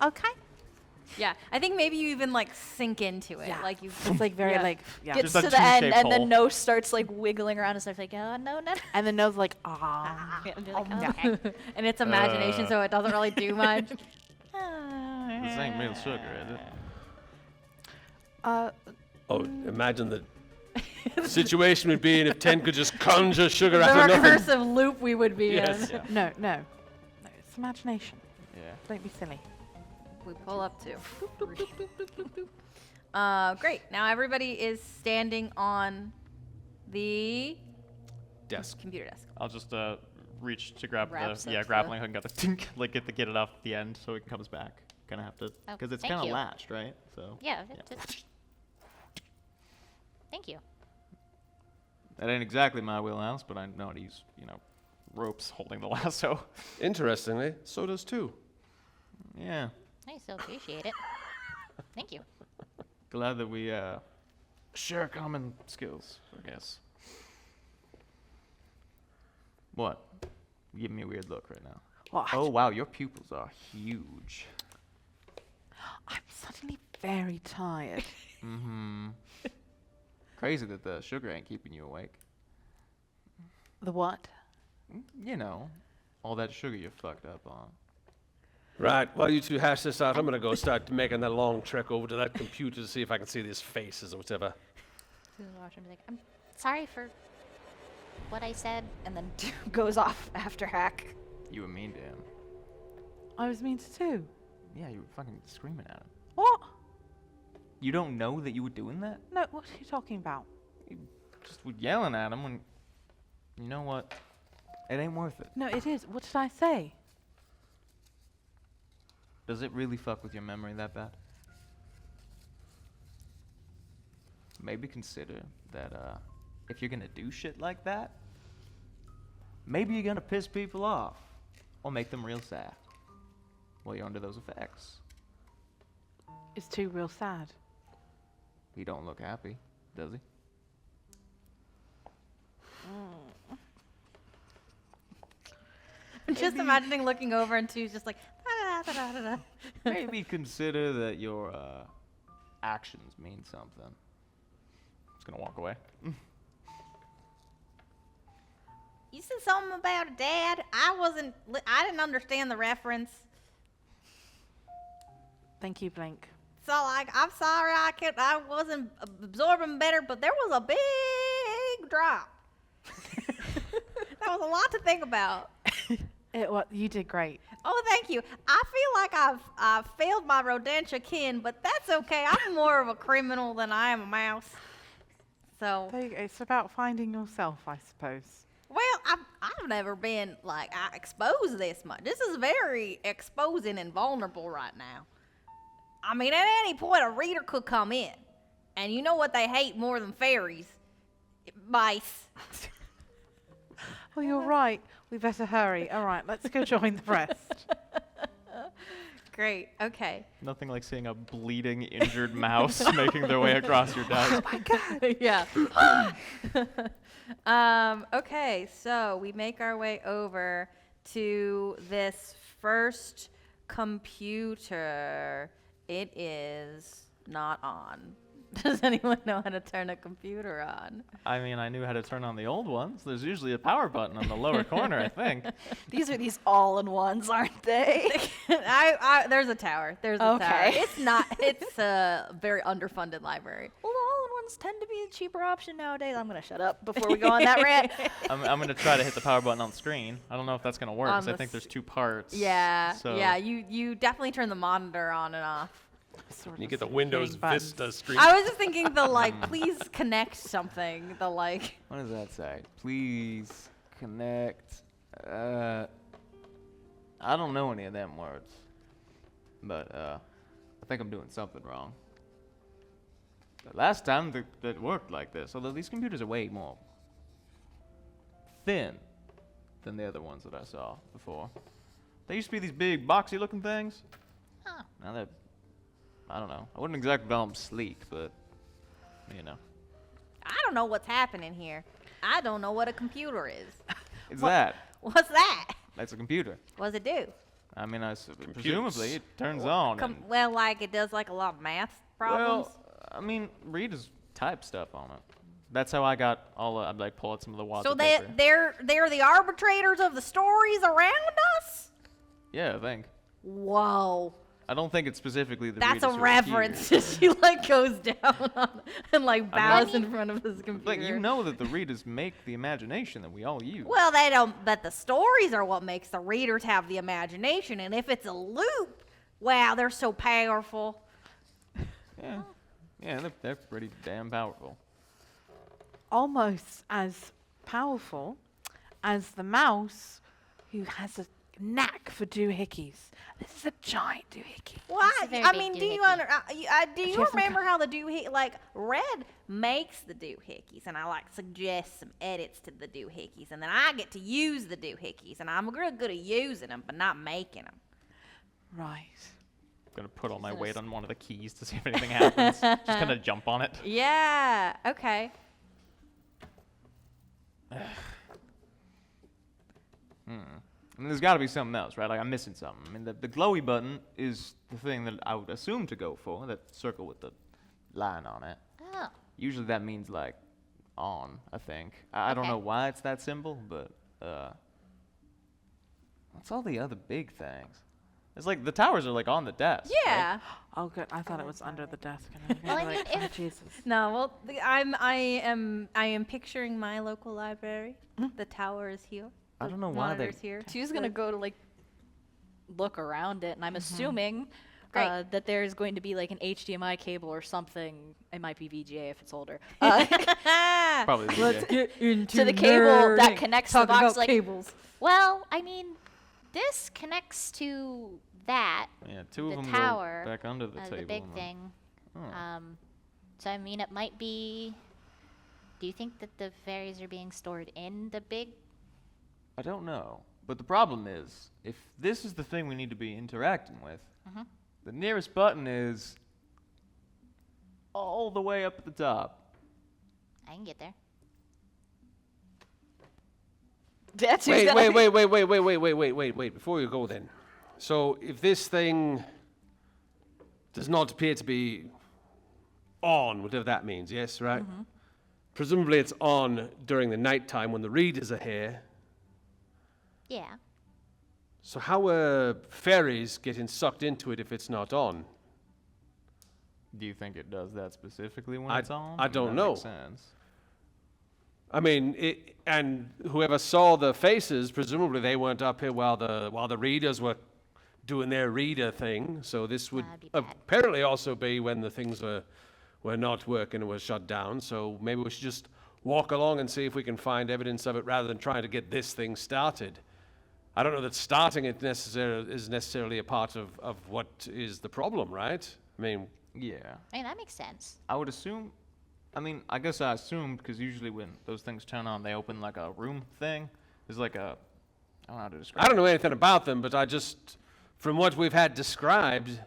Okay. Yeah, I think maybe you even like sink into it. Yeah. Like you. It's like very Yeah. like, yeah. Gets Just a to the end, tube-shaped and the hole. nose starts like wiggling around and stuff. Like, oh no, no. And the nose like, ah. Yeah, and you're like, yeah. oh, okay. And it's imagination, so it doesn't really do much. This ain't real sugar, is it? Oh, imagine the situation would be if 10 could just conjure sugar The out of nothing. recursive loop we would be Yes. in. No, no. No, it's imagination. Yeah. Don't be silly. We pull up to. Great. Now everybody is standing on the Desk. computer desk. I'll just reach to grab Wraps the up grappling hook and get the tink, like get it off the end so it comes back. Gonna have to, Oh, because it's thank kind of you. latched, right? So Yeah. Yeah. Thank you. That ain't exactly my wheelhouse, but I know how to use, ropes holding the lasso. Interestingly, so does 2. Yeah. I still appreciate it. Thank you. Glad that we share common skills, I guess. What? You giving me a weird look right now. Well, Oh wow, your pupils are huge. I'm suddenly very tired. Mm-hmm. Crazy that the sugar ain't keeping you awake. The what? All that sugar you're fucked up on. Right, while you two hash this out, I'm gonna go start making that long trek over to that computer to see if I can see these faces or whatever. Like, I'm sorry for what I said. And then goes off after Hack. You were mean to him. I was mean to too. Yeah, you were fucking screaming at him. What? You don't know that you were doing that? No, what are you talking about? You just were yelling at him when... You know what? It ain't worth it. No, it is. What did I say? Does it really fuck with your memory that bad? Maybe consider that if you're gonna do shit like that, maybe you're gonna piss people off or make them real sad while you're under those effects. It's too real sad. He don't look happy, does he? I'm just imagining looking over and Two's just like, da-da-da-da-da-da. Maybe consider that your actions mean something. Just gonna walk away. You said something about a dad. I didn't understand the reference. Thank you, Blink. So like, I'm sorry I wasn't absorbing better, but there was a big drop. That was a lot to think about. You did great. Oh, thank you. I feel like I've failed my rodentia kin, but that's okay. I'm more of a criminal than I am a mouse. So, It's about finding yourself, I suppose. well, I've never been like exposed this much. This is very exposing and vulnerable right now. I mean, at any point, a reader could come in, and you know what they hate more than fairies? Mice. Oh, you're right. We better hurry. All right, let's go join the rest. Great. Okay. Nothing like seeing a bleeding, injured mouse making their way across your desk. Yeah. Okay, so we make our way over to this first computer. It is not on. Does anyone know how to turn a computer on? I mean, I knew how to turn on the old ones. There's usually a power button on the lower corner, I think. These are these all-in-ones, aren't they? There's a tower. There's a tower. Okay. It's not. It's a very underfunded library. Well, the all-in-ones ones tend to be a cheaper option nowadays. I'm gonna shut up before we go on that rant. I'm going to try to hit the power button on the screen. I don't know if that's going to work, On 'cause I the think there's 2 parts. Yeah, So yeah. You definitely turn the monitor on and off. Sort You of get the hitting Windows buttons. Vista screen. I was just thinking the like, please connect something. The like. What does that say? Please connect. I don't know any of them words, but I think I'm doing something wrong. The last time that worked like this, although these computers are way more thin than the other ones that I saw before. They used to be these big boxy-looking things. Huh. Now they're, I don't know. I wouldn't exactly call them sleek, but you know. I don't know what's happening here. I don't know what a computer is. It's that. What's that? That's a computer. What does it do? I mean, presumably it turns on. and- Well, like it does like a lot of math problems. Well, I mean, Reed has typed stuff on it. That's how I got all. I'd like pull out some of the wads So of paper. they're the arbitrators of the stories around us. Yeah, I think. Whoa, I don't think it's specifically the. that's a Reed is right here. reverence. She like goes down on, and like bows in front of his computer. But you know that the readers make the imagination that we all use. Well, they don't. But the stories are what makes the readers have the imagination. And if it's a loop, wow, they're so powerful. Yeah, yeah, they're pretty damn powerful. Almost as powerful as the mouse who has a knack for doohickeys. This is a giant doohickey. Why? It's a very I big mean, do you doohickey. do She you has some remember how the doohickey, like Red makes the doohickeys, and I like suggest some edits to the doohickeys, and then I get to use the doohickeys, and I'm real good at using them, but not making them. Right. I'm going to put all my weight on one of the keys to see if anything happens. Just kind of jump on it. Yeah. Okay. I mean, there's got to be something else, right? Like I'm missing something. I mean, the glowy button is the thing that I would assume to go for. That circle with the line on it. Oh. Usually that means like on. I think. I don't Okay. know why it's that symbol, but what's all the other big things? It's like the towers are like on the desk. right? Yeah. Oh, good. I thought it was under the desk. And Well, I like, mean, oh, if- Jesus. No. Well, I am picturing my local library. The tower is here. I the don't know why they- monitor's here. She was gonna go to like look around it, and I'm assuming Great. that there's going to be like an HDMI cable or something. It might be VGA if it's older. Probably. the Let's VGA. get into to the cable that nerding. connects the Talk box. about Like, cables. Well, I mean, this connects to that, Yeah, two the of them tower, go back under the table. the big and then- thing. Oh. So I mean, it might be. Do you think that the fairies are being stored in the big? I don't know. But the problem is, if this is the thing we need to be interacting with, the nearest button is all the way up at the top. I can get there. that's Wait. Before you go then. So if this thing does not appear to be on, whatever that means, yes, right? Presumably it's on during the nighttime when the readers are here. Yeah. So how are fairies getting sucked into it if it's not on? Do you think it does that specifically when I- it's on? I mean, don't that makes know. sense. I mean, and whoever saw the faces, presumably they weren't up here while the readers were doing their reader thing. So this would That'd be bad. apparently also be when the things were not working and were shut down. So maybe we should just walk along and see if we can find evidence of it rather than trying to get this thing started. I don't know that starting it is necessarily a part of what is the problem, right? I mean, Yeah. I mean, that makes sense. I would assume. I mean, I guess I assumed because usually when those things turn on, they open like a room thing. There's like a. I don't know how to describe. I don't know anything about them, but I just, from what we've had described,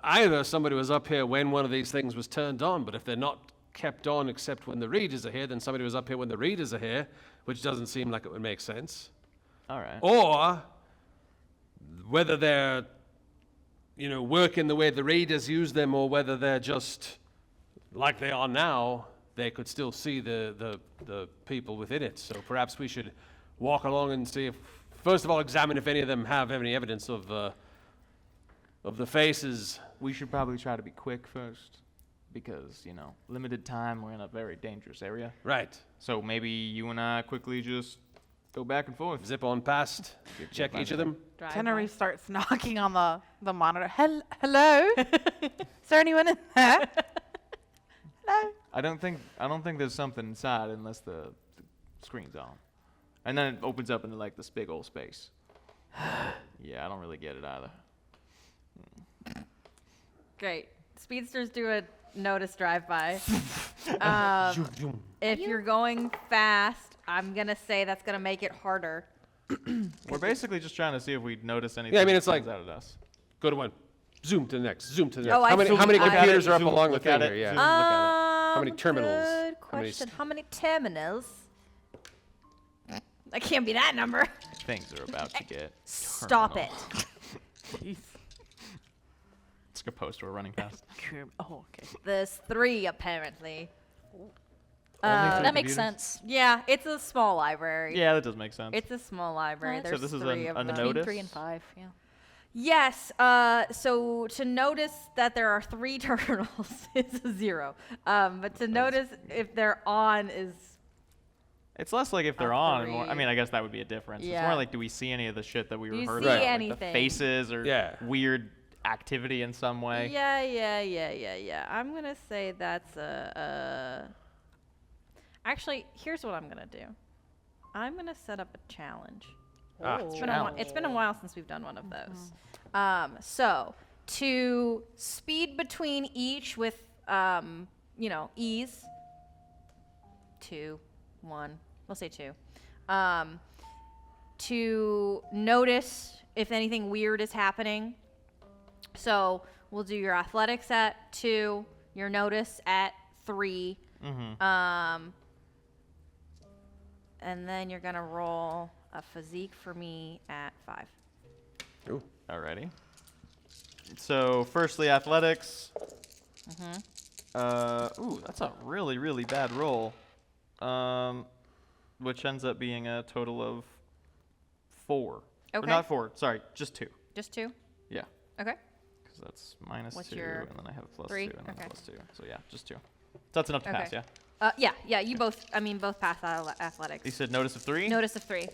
either somebody was up here when one of these things was turned on, but if they're not kept on except when the readers are here, then somebody was up here when the readers are here, which doesn't seem like it would make sense. All right. Or whether they're, working the way the readers use them, or whether they're just like they are now, they could still see the people within it. So perhaps we should walk along and see if, first of all, examine if any of them have any evidence of the faces. We should probably try to be quick first, because, you know, limited time, we're in a very dangerous area. Right. So maybe you and I quickly just go back and forth. Zip on past, check each of them. Drive Tenerife by. starts knocking on the monitor. Hello? Is there anyone in there? Hello? I don't think there's something inside unless the screen's on. And then it opens up into like this big old space. Yeah, I don't really get it either. Great. Speedsters do a notice drive-by. If you're going fast, I'm going to say that's going to make it harder. We're basically just trying to see if we notice anything. Yeah, I mean, it's that like- comes out at us. Go to one. Zoom to the next. Zoom to the next. Oh, I how many see. how many Look at computers it, are up zoom, along the look thing at here? it, Yeah. zoom. Look at How many terminals? Good How many question. How many terminals? That can't be that number. Things are about to get. Stop it. terminal. It's like a poster we're running past. Oh, okay. There's 3 apparently. Only 3 That makes computers? sense. Yeah, it's a small library. Yeah, that does make sense. It's a small library. So There's this is 3 a of them. Between notice? 3 and 5, yeah. Yes. So to notice that there are 3 terminals is a 0. But to notice if they're on is It's less like if they're A on, and more, I 3. mean, I guess that would be a difference. It's Yeah. more like, do we see any of the shit that we Do were you heard see about? Like the anything? faces or Yeah. weird activity in some way? Yeah. I'm gonna say that's a. Actually, here's what I'm gonna do. I'm gonna set up a challenge. It's been a while since we've done one of those. So to speed between each with ease. 2, 1. We'll say 2. To notice if anything weird is happening. So we'll do your athletics at 2, your notice at 3. Mm-hmm. And then you're gonna roll a physique for me at 5. Ooh. Alrighty. So, firstly, athletics. Ooh, that's a really, really bad roll. Which ends up being a total of 4. Or Okay. not 4, sorry, just 2. Just 2? Yeah, Okay. because that's minus What's 2, your and then I have plus 3? 2, and then Okay. plus 2. So, yeah, just 2. So that's enough to pass, Okay. yeah? Yeah, you both pass athletics. You said notice of 3? Notice of 3.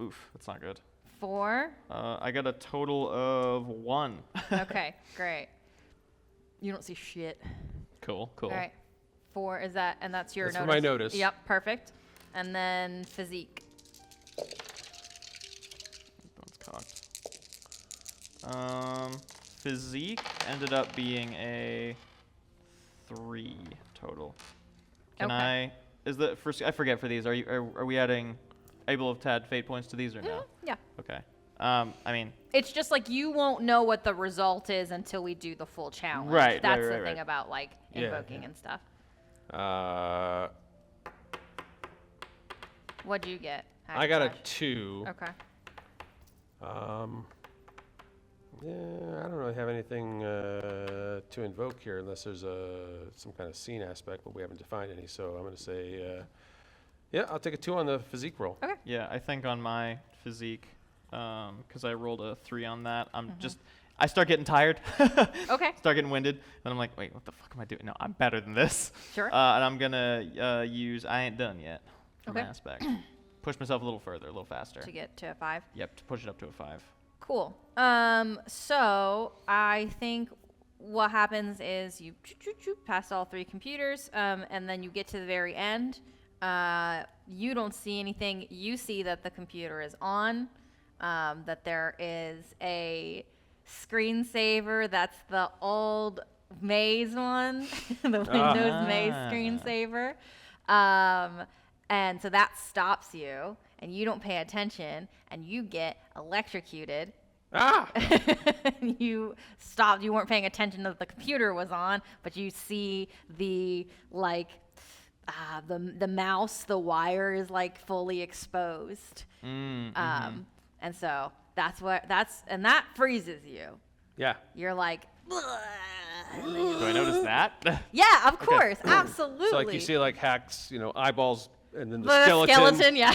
Oof, that's not good. 4. I got a total of 1. Okay, great. You don't see shit. Cool. All right. 4 is that, and that's your That's for notice. my notice. Yep, perfect. And then physique. That one's cocked. Physique ended up being a 3 total. Can Okay. I? Is the first? I forget for these. Are we adding able to add fate points to these or no? Yeah. Okay. I mean, It's just like you won't know what the result is until we do the full challenge. Right, That's right, the right, thing right. about like Yeah, invoking yeah. and stuff. What'd you get? I got a Hackintosh? 2. Okay. Yeah, I don't really have anything to invoke here unless there's some kind of scene aspect, but we haven't defined any. So I'm going to say, yeah, I'll take a 2 on the physique roll. Okay. yeah, I think on my physique, because I rolled a 3 on that, I start getting tired. Okay. Start getting winded, and I'm like, wait, what the fuck am I doing? No, I'm better than this. Sure. And I'm gonna use I ain't done yet for my Okay. aspect. Push myself a little further, a little faster. To get to a 5. Yep, to push it up to a 5. Cool. So I think what happens is you pass all 3 computers, and then you get to the very end. You don't see anything. You see that the computer is on, that there is a screensaver. That's the old Maze one, the Windows Maze screensaver. And so that stops you, and you don't pay attention, and you get electrocuted. Ah! You stopped. You weren't paying attention that the computer was on, but you see the the mouse, the wire is like fully exposed. And so and that freezes you. Yeah. You're like, Do I notice that? yeah, of course, absolutely. So like you see like Hack's, eyeballs and then the the skeleton, yeah.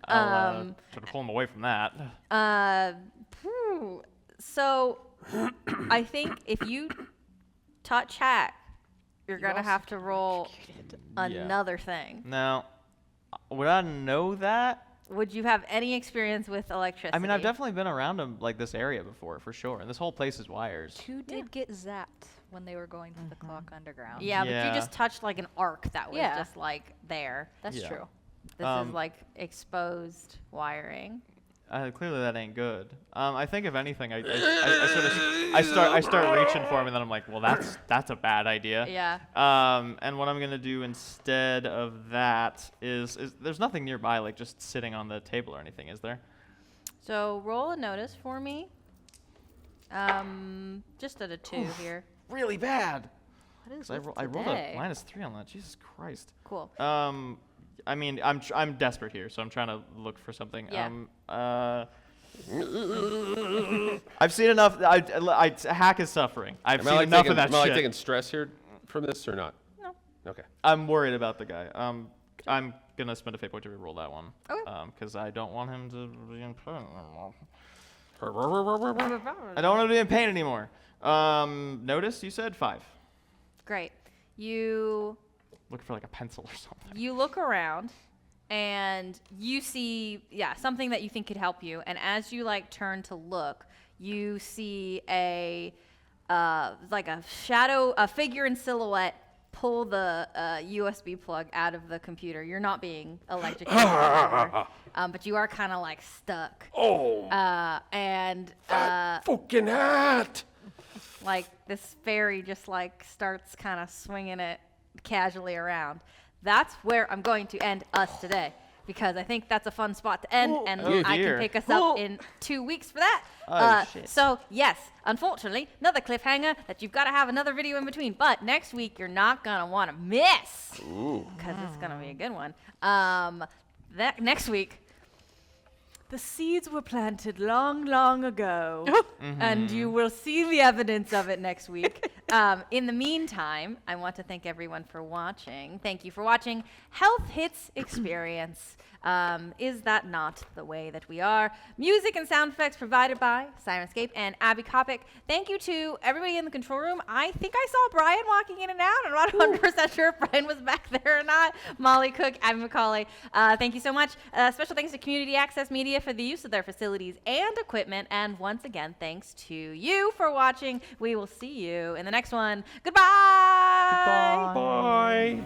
I'll try to pull him away from that. So I think if you touch hack, you're gonna have to roll another thing. Now, would I know that? Would you have any experience with electricity? I mean, I've definitely been around like this area before, for sure. And this whole place is wires. Two did get zapped when they were going to the clock underground. Yeah, but Yeah. you just touched like an arc that was Yeah. just like there. That's Yeah. true. This is like exposed wiring. Clearly that ain't good. I think if anything, I start reaching for him, and then I'm like, well, that's a bad idea. Yeah. And what I'm gonna do instead of that is there's nothing nearby, like just sitting on the table or anything, is there? So roll a notice for me. Just at a 2 here. Really bad. What is 'Cause I rolled a -3 on that. Jesus Christ. Cool. I mean, I'm desperate here, so I'm trying to look for something. Yeah. I've seen enough. Hack is suffering. I've seen enough of that Am I like shit. taking stress here from this or not? No. Okay. I'm worried about the guy. I'm gonna spend a fate point to reroll that one. Okay. Because I don't want him to be in pain anymore. I don't want him to be in pain anymore. Notice you said 5. Great. You Looking for like a pencil or something. you look around and you see something that you think could help you, and as you like turn to look, you see a like a figure in silhouette pull the USB plug out of the computer. You're not being electrocuted anymore, but you are kind of like stuck. And Fucking hat! like this fairy just like starts kind of swinging it casually around. That's where I'm going to end us today, because I think that's a fun spot to end, and Oh, I dear. can pick us up in 2 weeks for that. Oh, shit. So yes, unfortunately, another cliffhanger that you've got to have another video in between. But next week you're not gonna want to miss, because it's gonna be a good one. That next week. The seeds were planted long, long ago, and you will see the evidence of it next week. In the meantime, I want to thank everyone for watching. Thank you for watching Health Hits Experience. Is that not the way that we are? Music and sound effects provided by Sirenscape and Abby Kopic. Thank you to everybody in the control room. I think I saw Brian walking in and out. I'm not 100% sure if Brian was back there or not. Molly Cook, Abby McCauley. Thank you so much. Special thanks to Community Access Media for the use of their facilities and equipment. And once again, thanks to you for watching. We will see you in the next one. Goodbye. Bye.